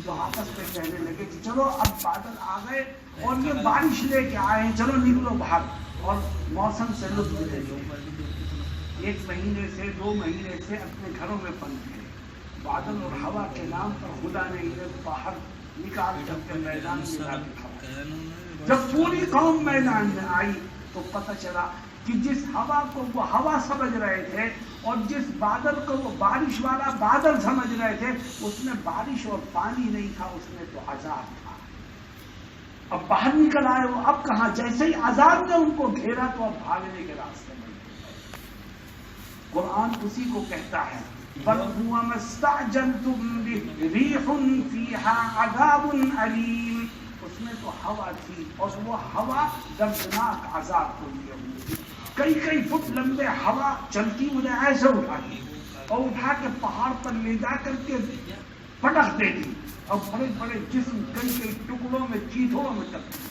تو آپس میں کہنے لگے کہ چلو اب بادل آ گئے اور یہ بارش لے کے آئے ہیں، چلو نکلو باہر اور موسم سے لطف لے لو۔ 1 مہینے سے 2 مہینے سے اپنے گھروں میں پنپ گئے، بادل اور ہوا کے نام پر خدا نے انہیں باہر نکال کر کے میدان میں لا کے کھڑا۔ جب پوری قوم میدان میں آئی تو پتہ چلا کہ جس ہوا کو وہ ہوا سمجھ رہے تھے اور جس بادل کو وہ بارش والا بادل سمجھ رہے تھے، اس میں بارش اور پانی نہیں تھا، اس میں تو عذاب تھا۔ اب باہر نکل آئے وہ، اب کہاں؟ جیسے ہی عذاب نے ان کو گھیرا تو اب بھاگنے کے راستے میں۔ قرآن اسی کو کہتا ہے بل هو ما استعجلتم به ريح فيها عذاب عليم۔ اس میں تو ہوا تھی اور وہ ہوا دردناک عذاب کو لیے ہوئی، کئی فٹ لمبے ہوا چلتی انہیں ایسے اٹھاتی اور اٹھا کے پہاڑ پر لے جا کر کے پٹک دیتی اور بڑے بڑے جسم کئی ٹکڑوں میں چیتھڑوں میں تبدیل۔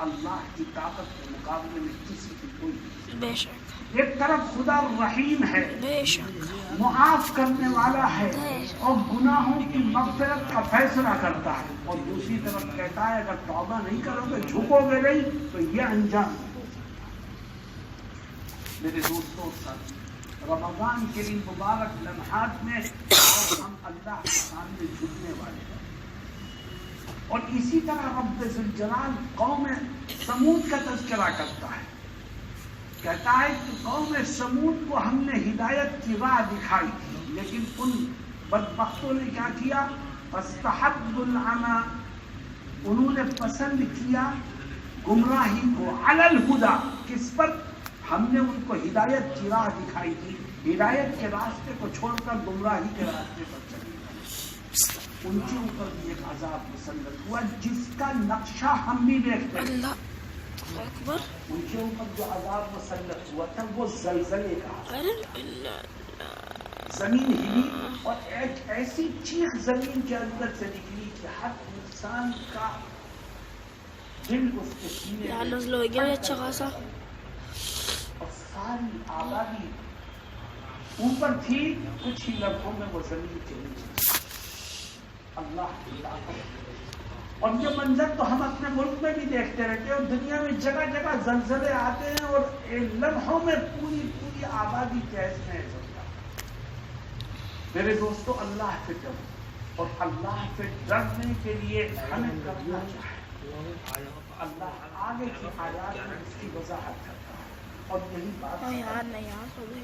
اللہ کی طاقت کے مقابلے میں کسی کی کوئی بے شک ایک طرف خدا رحیم ہے، بے شک معاف کرنے والا ہے اور گناہوں کی مغفرت کا فیصلہ کرتا ہے، اور دوسری طرف کہتا ہے اگر توبہ نہیں کرو گے، جھکو گے نہیں تو یہ انجام ہو سکتا ہے۔ میرے دوستوں ساتھ رمضان کے ان مبارک لمحات میں ہم اللہ کے سامنے جھکنے والے ہیں، اور اسی طرح رب ذوالجلال قوم سمود کا تذکرہ کرتا ہے، کہتا ہے کہ قوم سمود کو ہم نے ہدایت کی راہ دکھائی تھی، لیکن ان بدبختوں نے کیا کیا؟ فاستحبوا العمى، انہوں نے پسند کیا گمراہی کو، علی الہدی، کس پر؟ ہم نے ان کو ہدایت کی راہ دکھائی تھی، ہدایت کے راستے کو چھوڑ کر گمراہی کے راستے پر چلے گئے، ان کے اوپر بھی ایک عذاب مسلط ہوا جس کا نقشہ ہم بھی دیکھتے ہیں۔ اللہ اکبر، ان کے اوپر جو عذاب مسلط ہوا تھا وہ زلزلے کا، زمین ہلی اور ایک ایسی چیخ زمین کے اندر سے نکلی کہ ہر انسان کا دل اس کے سینے یار میں نزل ہو گیا اچھا خاصا، اور ساری آبادی اوپر تھی، کچھ ہی لمحوں میں وہ زمین کے نیچے۔ اللہ کی طاقت، اور یہ منظر تو ہم اپنے ملک میں بھی دیکھتے رہتے ہیں، اور دنیا میں جگہ جگہ زلزلے آتے ہیں اور لمحوں میں پوری آبادی تہس نہس ہوتا ہے۔ میرے دوستو، اللہ سے ڈرو، اور اللہ سے ڈرنے کے لیے ہمیں کرنا چاہیے۔ اللہ آگے کی آیات میں اس کی وضاحت کرتا ہے، اور یہی بات یار نہیں یار ہو گئی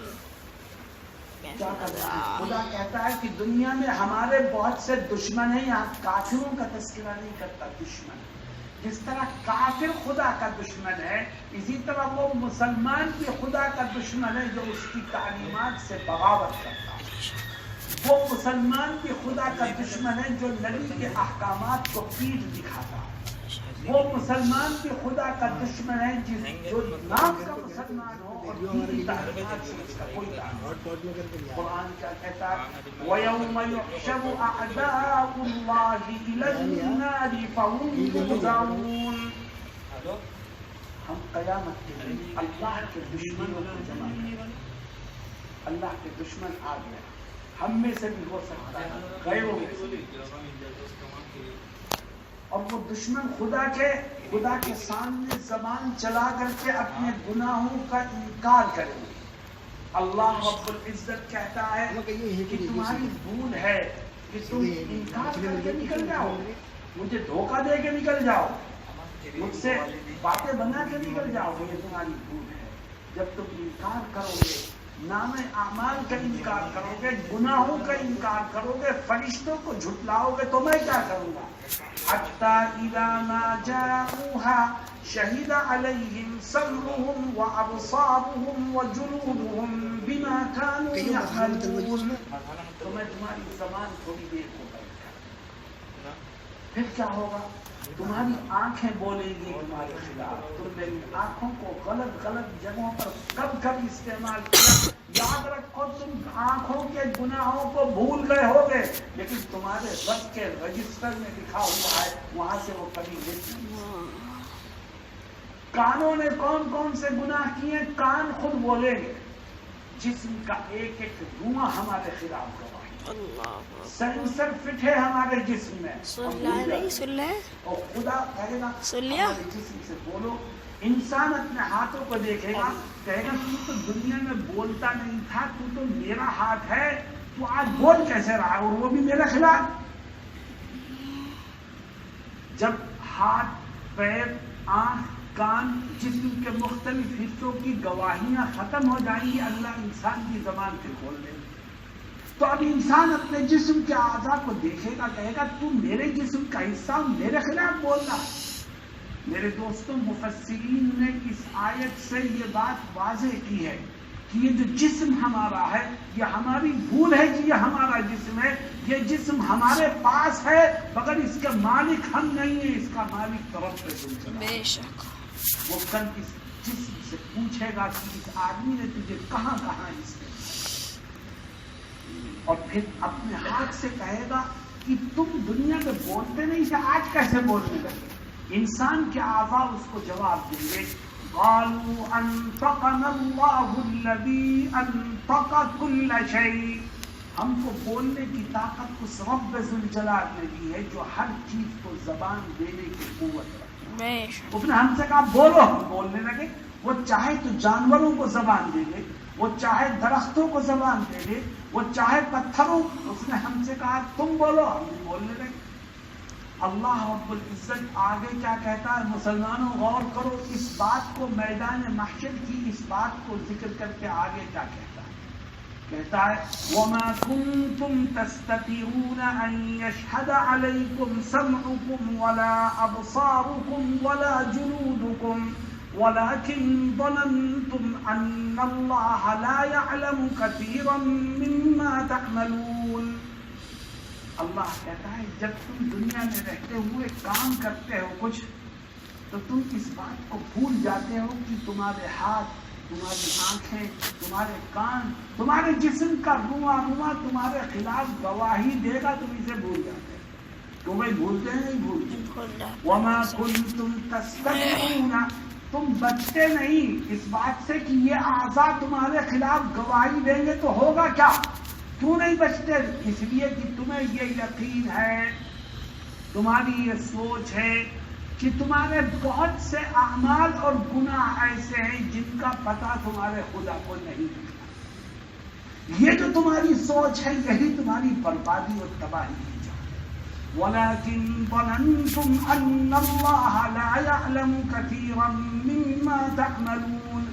کیا کرتا ہے؟ خدا کہتا ہے کہ دنیا میں ہمارے بہت سے دشمن ہیں، یہاں کافروں کا تذکرہ نہیں کرتا، دشمن۔ جس طرح کافر خدا کا دشمن ہے، اسی طرح وہ مسلمان بھی خدا کا دشمن ہے جو اس کی تعلیمات سے بغاوت کرتا ہے۔ وہ مسلمان بھی خدا کا دشمن ہے جو نبی کے احکامات کو پیٹ دکھاتا ہے۔ وہ مسلمان بھی خدا کا دشمن ہے جو نام کا مسلمان ہو اور دینی تعلیمات سے اس کا کوئی تعلق نہیں۔ قرآن کیا کہتا ہے؟ وَيَوْمَ يُحْشَرُ أَعْدَاءُ اللَّهِ إِلَى النَّارِ فَهُمْ يُوزَعُونَ۔ ہم قیامت کے دن اللہ کے دشمنوں کو جمع کریں گے۔ اللہ کے دشمن آ گیا، ہم میں سے بھی ہو سکتا ہے، غیروں میں سے بھی، اور وہ دشمن خدا کے سامنے زبان چلا کر کے اپنے گناہوں کا انکار کریں گے۔ اللہ رب العزت کہتا ہے کہ تمہاری بھول ہے کہ تم انکار کر کے نکل جاؤ، مجھے دھوکہ دے کے نکل جاؤ، مجھ سے باتیں بنا کے نکل جاؤ، یہ تمہاری بھول ہے۔ جب تم انکار کرو گے، نام اعمال کا انکار کرو گے، گناہوں کا انکار کرو گے، فرشتوں کو جھٹلاؤ گے، تو میں کیا کروں گا؟ حَتَّى إِذَا مَا جَاءُوهَا شَهِدَ عَلَيْهِمْ سَمْعُهُمْ وَأَبْصَارُهُم وَجُلُودُهُم بِمَا كَانُوا يَعْمَلُونَ۔ تو میں تمہاری زبان تھوڑی دیر کو بند کر، پھر کیا ہوگا؟ تمہاری آنکھیں بولیں گی تمہارے خلاف۔ تم میری آنکھوں کو غلط جگہوں پر کب استعمال کیا، یاد رکھو، تم آنکھوں کے گناہوں کو بھول گئے ہوگے، لیکن تمہارے رب کے رجسٹر میں لکھا ہوا ہے، وہاں سے وہ کبھی نہیں۔ کانوں نے کون سے گناہ کیے؟ کان خود بولیں گے، جسم کا ایک روح ہمارے خلاف گواہ، سینسر فٹ ہے ہمارے جسم میں، اور خدا کہے گا ہمارے جسم سے بولو۔ انسان اپنے ہاتھوں کو دیکھے گا، کہے گا تو دنیا میں بولتا نہیں تھا، تو میرا ہاتھ ہے، تو آج بول کیسے رہا، اور وہ بھی میرے خلاف۔ جب ہاتھ، پیر، آنکھ، کان، جسم کے مختلف حصوں کی گواہیاں ختم ہو جائیں گی، اللہ انسان کی زبان پھر کھول دے گا۔ تو اب انسان اپنے جسم کے اعضاء کو دیکھے گا، کہے گا تو میرے جسم کا حصہ میرے خلاف بول رہا۔ میرے دوستوں، مفسرین نے اس آیت سے یہ بات واضح کی ہے کہ یہ جو جسم ہمارا ہے، یہ ہماری بھول ہے کہ یہ ہمارا جسم ہے، یہ جسم ہمارے پاس ہے، مگر اس کے مالک ہم نہیں ہیں، اس کا مالک طرف سے سلسلہ۔ بے شک وہ کل اس جسم سے پوچھے گا کہ اس آدمی نے تجھے کہاں اس نے، اور پھر اپنے ہاتھ سے کہے گا کہ تم دنیا میں بولتے نہیں تھے، آج کیسے بولنے لگے؟ انسان کے اعضاء اس کو جواب دیں گے، قالوا انطقنا اللہ الذی انطق کل شیء، ہم کو بولنے کی طاقت اس رب ذوالجلال نے دی ہے جو ہر چیز کو زبان دینے کی قوت رکھتا ہے۔ اس نے ہم سے کہا بولو، ہم بولنے لگے۔ وہ چاہے تو جانوروں کو زبان دے دے، وہ چاہے درختوں کو زبان دے دے، وہ چاہے پتھروں، اس نے ہم سے کہا تم بولو، ہم بھی بولنے لگے۔ اللہ رب العزت آگے کیا کہتا ہے؟ مسلمانوں غور کرو اس بات کو، میدان محشر کی اس بات کو ذکر کر کے آگے کیا کہتا ہے؟ کہتا ہے وَمَا كُنْتُمْ تَسْتَطِيعُونَ أَن يَشْهَدَ عَلَيْكُمْ سَمْعُكُمْ وَلَا أَبْصَارُكُمْ وَلَا جُلُودُكُمْ وَلَكِنْ ظَنَنْتُمْ أَنَّ اللَّهَ لَا يَعْلَمُ كَثِيرًا مِّمَّا تَعْمَلُونَ. اللہ کہتا ہے جب تم دنیا میں رہتے ہوئے کام کرتے ہو کچھ تو تم اس بات کو بھول جاتے ہو کہ تمہارے ہاتھ، تمہاری آنکھیں، تمہارے کان، تمہارے جسم کا رواں تمہارے خلاف گواہی دے گا. تم اسے بھول جاتے ہو. تمہیں بھولتے ہیں نہیں بھولتے. وَمَا كُنْتُمْ تَسْتَطِيعُونَ، تم بچتے نہیں اس بات سے کہ یہ اعضاء تمہارے خلاف گواہی دیں گے تو ہوگا کیا. کیوں نہیں بچتے؟ اس لیے کہ تمہیں یہ یقین ہے، تمہاری یہ سوچ ہے کہ تمہارے بہت سے اعمال اور گناہ ایسے ہیں جن کا پتہ تمہارے خدا کو نہیں ہے. یہ جو تمہاری سوچ ہے یہی تمہاری بربادی اور تباہی کی جا ہے. وَلَكِنْ ظَنَنْتُمْ أَنَّ اللَّهَ لَا يَعْلَمُ كَثِيرًا مِّمَّا تَعْمَلُونَ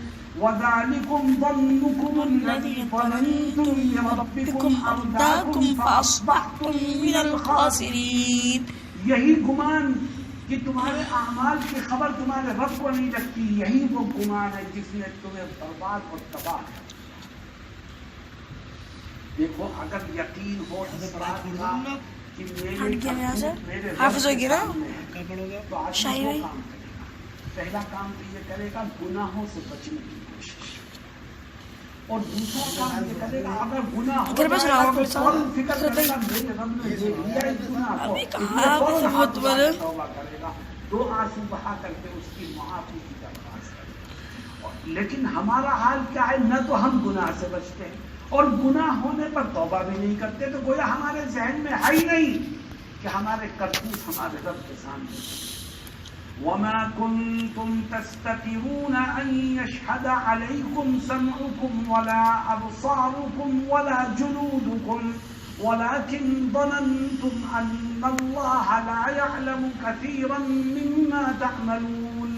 وَذَلِكُمْ ظَنُّكُمُ الَّذِي ظَنَنْتُمْ بِرَبِّكُمْ أَرْدَاكُمْ فَأَصْبَحْتُمْ مِنَ الْخَاسِرِينَ. یہی گمان کہ تمہارے اعمال کی خبر تمہارے رب کو نہیں لگتی، یہی وہ گمان ہے جس نے تمہیں برباد اور تباہ کر. دیکھو اگر یقین ہو اس بات کا کہ میرے حافظ ہو گیا تو آدمی دو کام کرے گا. پہلا کام تو یہ کرے گا گناہوں سے بچنے کی کوشش، اور دوسرا کام یہ کرے گا اگر گناہ ہو جائے تو فوراً فکر کرے گا میرے رب نے دیکھ لیا اس گناہ کو، اس لیے فوراً توبہ کرے گا، 2 آنسو بہا کر کے اس کی معافی کی درخواست کرے گا. لیکن ہمارا حال کیا ہے؟ نہ تو ہم گناہ سے بچتے ہیں اور گناہ ہونے پر توبہ بھی نہیں کرتے. تو گویا ہمارے ذہن میں ہے ہی نہیں کہ ہمارے کرتوت ہمارے رب کے سامنے. وَمَا كُنْتُمْ تَسْتَطِيعُونَ أَن يَشْهَدَ عَلَيْكُمْ سَمْعُكُمْ وَلَا أَبْصَارُكُمْ وَلَا جُلُودُكُمْ وَلَكِنْ ظَنَنْتُمْ أَنَّ اللَّهَ لَا يَعْلَمُ كَثِيرًا مِّمَّا تَعْمَلُونَ.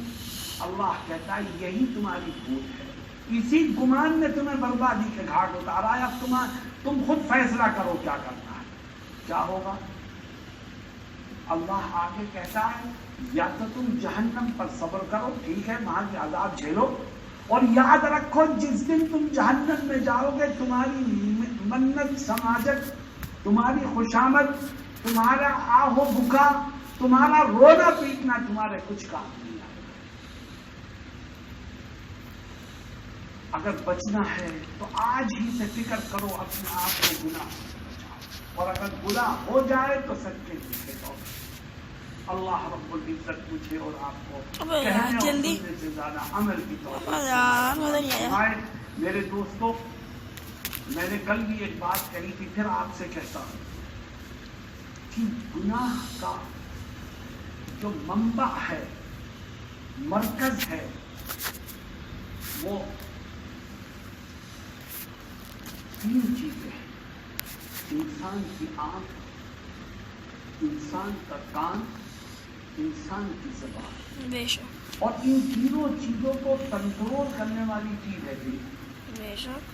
اللہ کہتا ہے یہی تمہاری بھول ہے، اسی گمان نے تمہیں بربادی کے گھاٹ اتارا ہے. اب تم خود فیصلہ کرو کیا کرنا ہے، کیا ہوگا. اللہ آگے کہتا ہے یا تو تم جہنم پر صبر کرو، ٹھیک ہے، وہاں کے عذاب جھیلو، اور یاد رکھو جس دن تم جہنم میں جاؤ گے تمہاری منت سماجت، تمہاری خوشامد، تمہارا آہ و بکا، تمہارا رونا پیٹنا تمہارے کچھ کام نہیں آئے گا. اگر بچنا ہے تو آج ہی سے فکر کرو اپنے آپ کو گناہ سے بچاؤ، اور اگر گناہ ہو جائے تو سچے پیچھے جاؤ. اللہ رب العزت مجھے اور آپ کو کہنے اور سننے سے زیادہ عمل کی توفیق. میرے دوستو، میں نے کل بھی ایک بات کہی تھی، پھر آپ سے کہتا ہوں کہ گناہ کا جو منبع ہے، مرکز ہے، وہ 3 چیزیں ہیں: انسان کی آنکھ، انسان کا کان، انسان کی زبان. بے شک. اور ان تینوں چیزوں کو کنٹرول کرنے والی چیز ہے دل. بے شک.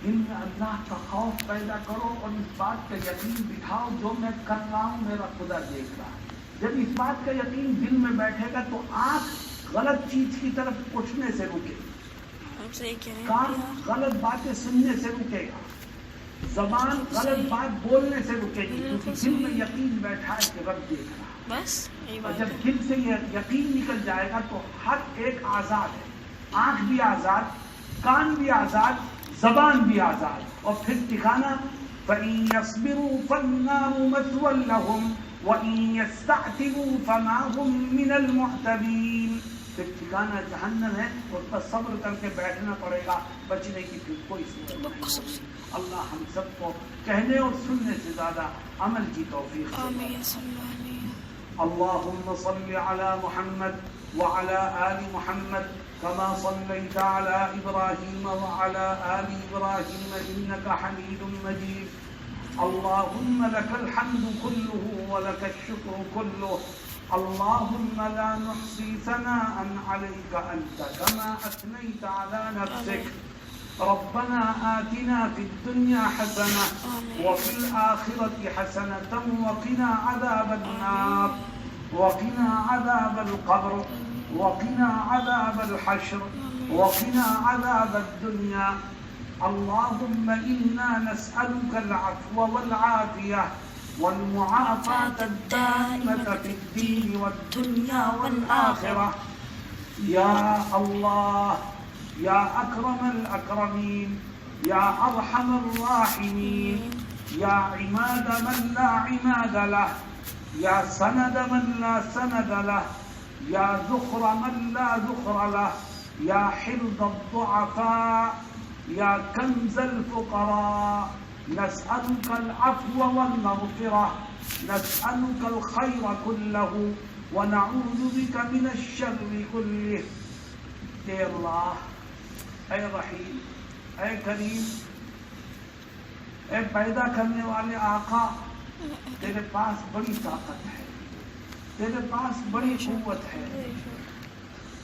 دل میں اللہ کا خوف پیدا کرو اور اس بات کا یقین بٹھاؤ جو میں کر رہا ہوں میرا خدا دیکھ رہا ہے. جب اس بات کا یقین دل میں بیٹھے گا تو آنکھ غلط چیز کی طرف اٹھنے سے رکے گی، کان غلط باتیں سننے سے رکے گا، زبان غلط بات بولنے سے رکے گی، کیونکہ دل میں یقین بیٹھا ہے کہ رب دیکھ رہا ہے. بس اور جب دل سے یہ یقین نکل جائے گا تو ہر ایک آزاد ہے، آنکھ بھی آزاد، کان بھی آزاد، زبان بھی آزاد. اور پھر ٹھکانا فَإِن يَصْبِرُوا فَالنَّارُ مَثْوًى لَهُمْ وَإِن يَسْتَعْتِبُوا فَمَا هُمْ مِنَ الْمُعْتَبِينَ. پھر ٹھکانا جہنم ہے، اس پر صبر کر کے بیٹھنا پڑے گا، بچنے کی پھر کوئی صورت نہیں. اللہ ہم سب کو کہنے اور سننے سے زیادہ عمل کی توفیق دے. اللهم صل على محمد وعلى آل محمد كما صليت على إبراهيم وعلى آل إبراهيم إنك حميد مجيد. اللهم لك الحمد كله ولك الشكر كله. اللهم لا نحصي ثناء عليك أنت كما أثنيت على نفسك. ربنا آتنا في الدنيا حسنة وفي الآخرة حسنة وقنا عذاب النار وقنا عذاب القبر وقنا عذاب الحشر وقنا عذاب الدنيا اللهم إنا نسألك العفو والعافية والمعافاة الدائمة في الدين والدنيا والآخرة يا الله يا أكرم الأكرمين يا أرحم الراحمين يا عماد من لا عماد له يا سند من لا سند له يا ذخر من لا ذخر له يا حرز الضعفاء يا كنز الفقراء نسألك العفو والمغفرة نسألك الخير كله ونعوذ بك من الشر كله اے اللہ اے رحیم اے کریم اے پیدا کرنے والے آقا تیرے پاس بڑی طاقت ہے تیرے پاس بڑی قوت ہے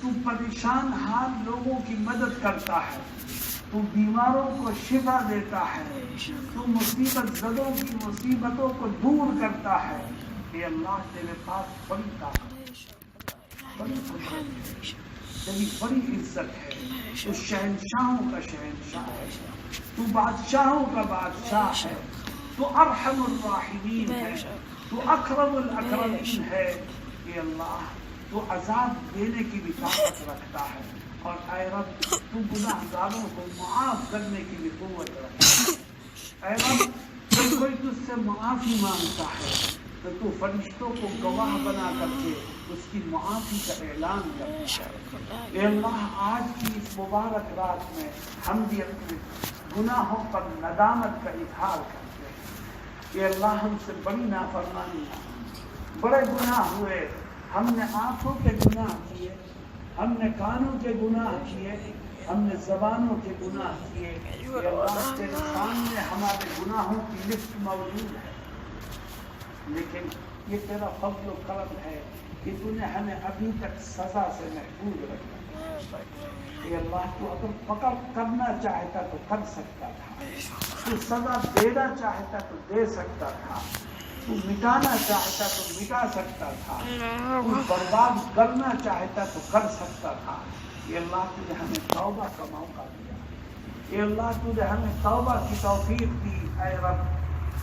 تو پریشان حال لوگوں کی مدد کرتا ہے تو بیماروں کو شفا دیتا ہے تو مصیبت زدوں کی مصیبتوں کو دور کرتا ہے اے اللہ تیرے پاس بڑی طاقت بڑی قوت ہے تیری بڑی عزت ہے تو شہنشاہوں کا شہنشاہ ہے تو بادشاہوں کا بادشاہ ہے تو ارحم الراحمین ہے تو اکرم الاکرمین ہے اے اللہ تو عذاب دینے کی بھی طاقت رکھتا ہے اور اے رب تو گناہ گاروں کو معاف کرنے کی بھی قوت رکھتا ہے اے رب جب کوئی تجھ سے معافی مانگتا ہے تو تو فرشتوں کو گواہ بنا کر کے اس کی معافی کا اعلان کرتا ہے اے اللہ آج کی اس مبارک رات میں ہم بھی اپنے گناہوں پر ندامت کا اظہار کرتے ہیں اے اللہ ہم سے بڑی نافرمانی بڑے گناہ ہوئے ہم نے آنکھوں کے گناہ کیے ہم نے کانوں کے گناہ کیے ہم نے زبانوں کے گناہ کیے اے اللہ تیرے سامنے ہمارے گناہوں کی لسٹ موجود ہے لیکن یہ تیرا فضل و کرم ہے کہ تو نے ہمیں ابھی تک سزا سے محفوظ رکھا اے اللہ تو اگر پکڑ کرنا چاہتا تو کر سکتا تھا تو سزا دینا چاہتا تو دے سکتا تھا تو مٹانا چاہتا تو مٹا سکتا تھا تو برباد کرنا چاہتا تو کر سکتا تھا اے اللہ تو نے ہمیں توبہ کا موقع دیا اے اللہ تو نے ہمیں توبہ کی توفیق دی اے رب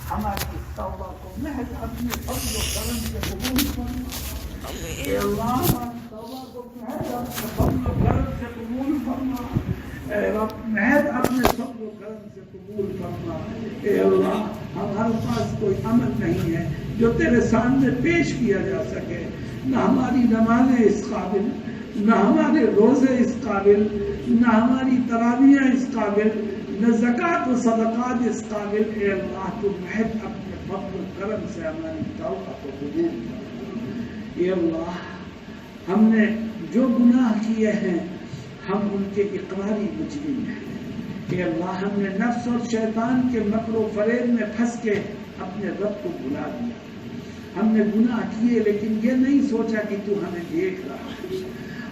ہماری اس توبہ کو محض اپنے فضل و کرم سے قبول کرنا اے اللہ ہماری توبہ کو محض اپنے فضل و کرم سے قبول کرنا اے رب محض اپنے فضل و کرم سے قبول کرنا اے اللہ ہمارے پاس کوئی عمل نہیں ہے جو تیرے سامنے پیش کیا جا سکے نہ ہماری نمازیں اس قابل نہ ہمارے روزے اس قابل نہ ہماری تراویح اس قابل نہ زکوٰۃ و صدقات اس قابل اے اللہ تو محض اپنے فضل و کرم سے ہماری توبہ کو قبول کر اے اللہ ہم نے جو گناہ کیے ہیں ہم ان کے اقراری مجرم ہیں کہ اللہ ہم نے نفس اور شیطان کے مکر و فریب میں پھنس کے اپنے رب کو بھلا دیا ہم نے گناہ کیے لیکن یہ نہیں سوچا کہ تو ہمیں دیکھ رہا ہے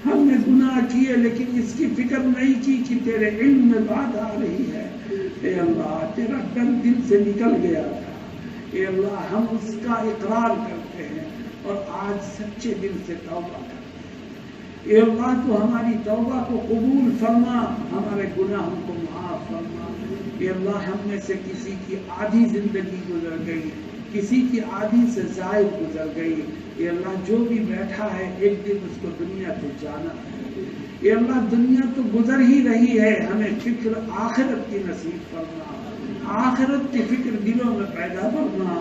ہم نے گناہ کیے لیکن اس کی فکر نہیں کی کہ تیرے علم میں بات آ رہی ہے اے اللہ تیرا ڈر دل سے نکل گیا تھا اے اللہ ہم اس کا اقرار کرتے ہیں اور آج سچے دل سے توبہ کرتے ہیں اے اللہ تو ہماری توبہ کو قبول فرما ہمارے گناہوں کو معاف فرما اے اللہ ہم میں سے کسی کی آدھی زندگی گزر گئی کسی کی آدھی سے زائد گزر گئی اے اللہ جو بھی بیٹھا ہے ایک دن اس کو دنیا سے جانا ہے اے اللہ دنیا تو گزر ہی رہی ہے ہمیں فکر آخرت کی نصیب فرما آخرت کی فکر دلوں میں پیدا کرنا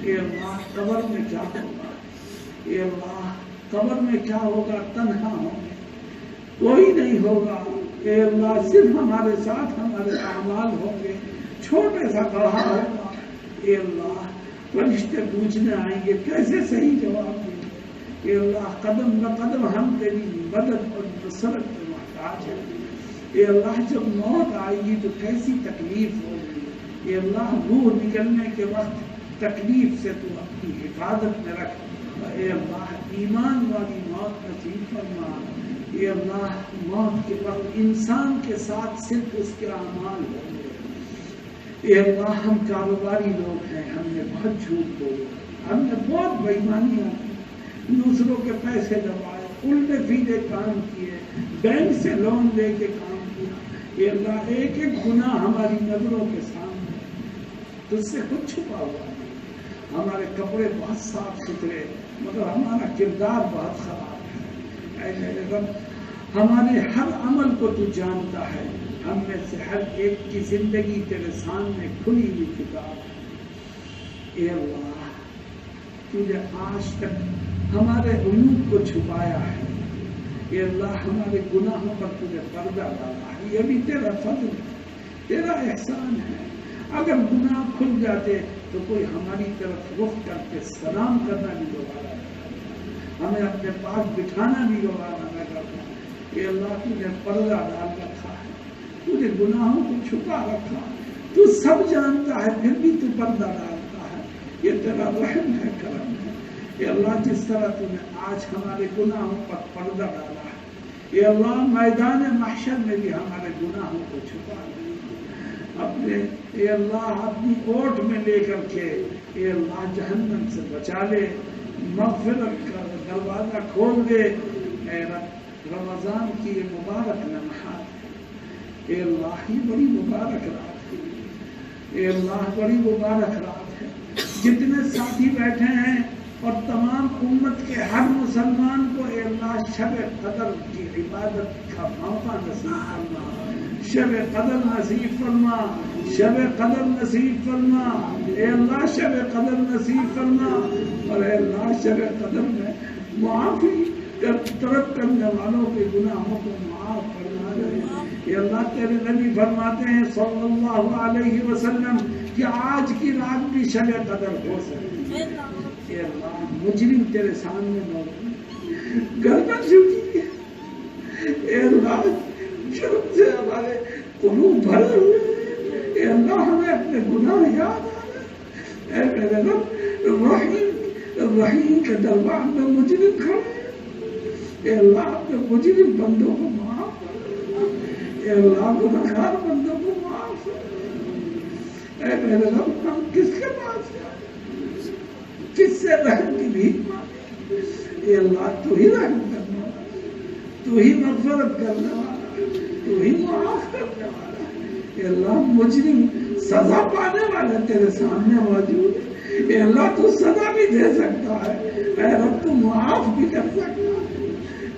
اے اللہ قبر میں کیا ہوگا اے اللہ قبر میں کیا ہوگا تنہا ہوگا کوئی نہیں ہوگا اے اللہ صرف ہمارے ساتھ ہمارے اعمال ہوں گے چھوٹے سا گڑھا ہوگا اے اللہ فرشتے پوچھنے آئیں گے کیسے صحیح جواب دیں اے اللہ قدم بہ قدم ہم تیری مدد اور نصرت کے محتاج ہیں اے اللہ جب موت آئے گی تو کیسی تکلیف ہوگی اے اللہ روح نکلنے کے وقت تکلیف سے تو اپنی حفاظت میں رکھ اے اللہ ایمان والی موت نصیب فرما اے اللہ موت کے وقت انسان کے ساتھ صرف اس کے اعمال ہوں گے۔ اے اللہ ہم کاروباری لوگ ہیں، ہم نے بہت جھوٹ بولا، ہم نے بہت بےایمانیاں کی، دوسروں کے پیسے دبائے، الٹے سیدھے کام کیے، بینک سے لون لے کے کام کیا۔ اے اللہ ایک ایک گناہ ہماری نظروں کے سامنے، تجھ سے کچھ چھپا ہوا نہیں۔ ہمارے کپڑے بہت صاف ستھرے مگر ہمارا کردار بہت خراب ہے۔ اے میرے رب ہمارے ہر عمل کو تو جانتا ہے، ہم میں سے ہر ایک کی زندگی تیرے سامنے کھلی ہوئی کتاب ہے۔ اے اللہ تو نے آج تک ہمارے عیوب کو چھپایا ہے، اے اللہ ہمارے گناہوں پر تو نے پردہ ڈالا ہے، یہ بھی تیرا فضل ہے، تیرا احسان ہے۔ اگر گناہ کھل جاتے تو کوئی ہماری طرف رخ کر کے سلام کرنا بھی گوارا نہ کرتا، ہمیں اپنے پاس بٹھانا بھی گوارا نہ کرتا۔ اے اللہ تو نے پردہ ڈال رکھا ہے، تو نے گناہوں کو چھپا رکھا، تو سب جانتا ہے پھر بھی تو پردہ ڈالتا ہے، یہ تیرا رحم ہے، کرم ہے۔ اے اللہ جس طرح تو نے آج ہمارے گناہوں پر پردہ ڈالا ہے، اے اللہ میدان محشر میں بھی ہمارے گناہوں کو چھپا دے اپنے، اے اللہ اپنی اوٹ میں لے کر کے، اے اللہ جہنم سے بچا لے، مغفرت کا دروازہ کھول دے۔ اے رب رمضان کی یہ مبارک لمحات ہے، اے اللہ یہ بڑی مبارک رات ہے، اے اللہ بڑی مبارک رات ہے۔ جتنے ساتھی بیٹھے ہیں اور تمام امت کے ہر مسلمان کو اے اللہ شب قدر کی عبادت کا موقع نصیب فرما، شب قدر نصیب فرما، شب قدر نصیب فرما، اے اللہ شب قدر نصیب فرما، اور اے اللہ شب قدر میں معافی طلب کرنے والوں کے گناہوں کو معاف فرما دے۔ اے اللہ تیرے نبی فرماتے ہیں صلی اللہ علیہ وسلم کہ آج کی رات بھی شب قدر ہو سکتی ہے۔ اے اللہ مجرم تیرے سامنے موجود، گردن جھکی ہے، اے اللہ جرم سے ہمارے قلوب بھرے ہوئے، اے اللہ ہمیں اپنے گناہ یاد آ رہے، اے میرے رب رحیم کے دربار میں مجرم کھڑے ہیں، اے اللہ اپنے مجرم بندوں کو معاف کر، اے اللہ گناہگار بندوں کو معاف کر، اے میرے رب ہم کس کے پاس جائیں، کس سے رحم کی بھیک مانگے؟ اے اللہ تو ہی رحم کرنے والا، تو ہی مغفرت کرنے والا، تو ہی معاف کرنے والا، اے اللہ مجرم سزا پانے والے تیرے سامنے موجود ہے، اے اللہ تو سزا بھی دے سکتا ہے، اے رب تو معاف بھی کر سکتا ہے،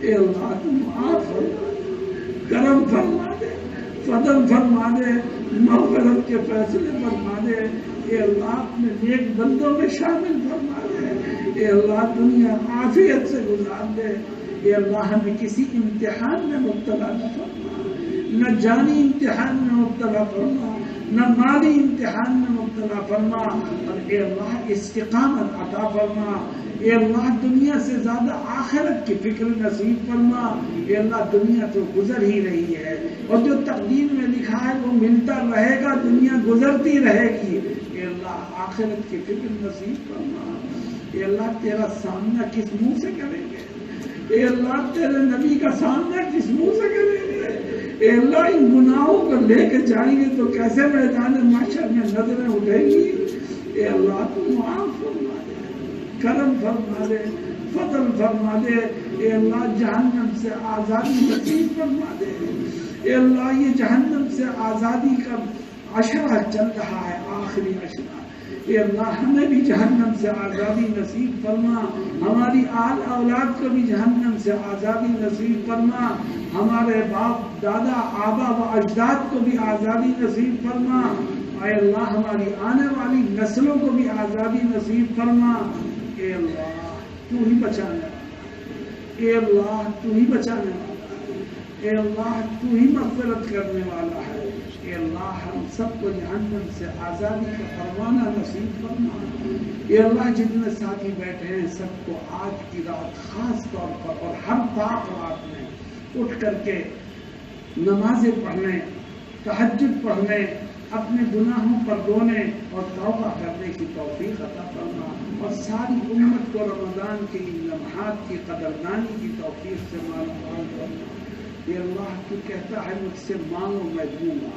اے اللہ تو معاف فرما دے، کرم فرما دے، فضل فرما دے، مغفرت کے فیصلے فرما دے، اے اللہ اپنے نیک بندوں میں شامل فرما دے، اے اللہ دنیا عافیت سے گزار دے، اے اللہ ہمیں کسی امتحان میں مبتلا نہ فرما، نہ جانی امتحان میں مبتلا فرما، نہ مالی امتحان میں مبتلا فرما، اور اے اللہ استقامت عطا فرما، اے اللہ دنیا سے زیادہ آخرت کی فکر نصیب فرما، اے اللہ دنیا تو گزر ہی رہی ہے اور جو تقدیر میں لکھا ہے وہ ملتا رہے گا، دنیا گزرتی رہے گی، اے اللہ آخرت کی فکر نصیب فرما، اے اللہ تیرا سامنا کس منہ سے کریں گے، اے اللہ تیرے نبی کا سامنا کس منہ سے کریں گے، اے اللہ ان گناہوں کو لے کے جائیں گے تو کیسے میدان محشر میں نظریں اٹھیں گی، اے اللہ تو معاف فرما دے، کرم فرما دے، فضل فرما دے، اے اللہ جہنم سے آزادی نصیب فرما دے، اے اللہ یہ جہنم سے آزادی کا عشرہ چل رہا ہے، آخری عشرہ، اے اللہ ہمیں بھی جہنم سے آزادی نصیب فرما، ہماری آل اولاد کو بھی جہنم سے آزادی نصیب فرما، ہمارے باپ دادا آبا و اجداد کو بھی آزادی نصیب فرما، اے اللہ ہماری آنے والی نسلوں کو بھی آزادی نصیب فرما، اے اللہ تو ہی بچانے والا، اے اللہ تو ہی بچانے والا، اے اللہ تو ہی مغفرت کرنے والا ہے، اے اللہ ہم سب کو جہنم سے آزادی کا پروانہ نصیب فرما، اے اللہ جتنے ساتھی بیٹھے ہیں سب کو آج کی رات خاص طور پر اور ہر پاک رات میں اٹھ کر کے نمازیں پڑھنے، تہجد پڑھنے، اپنے گناہوں پر رونے اور توبہ کرنے کی توفیق عطا فرما، اور ساری امت کو رمضان کے ان لمحات کی قدردانی کی توفیق سے مالا مال فرما۔ اے اللہ تو کہتا ہے مجھ سے مانگو میں دوں گا،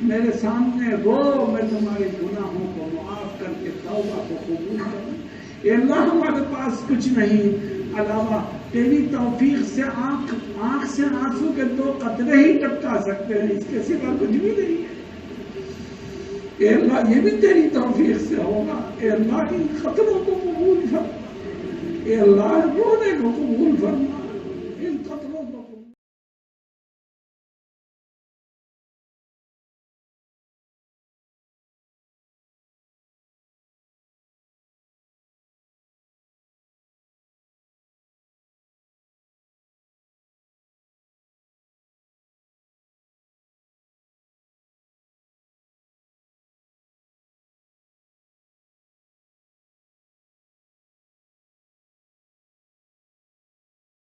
میرے سامنے رو میں تمہارے گناہوں کو معاف کر کے توبہ کو قبول کروں۔ اے اللہ ہمارے پاس کچھ نہیں علاوہ تیری توفیق سے آنکھ سے آنسو کے 2 قطرے ہی ٹپکا سکتے ہیں، اس کے سوا کچھ بھی نہیں ہے۔ اے اللہ یہ بھی تیری توفیق سے ہوگا۔ اے اللہ ان خطروں کو قبول فرما، اے اللہ رونے کو قبول فرما،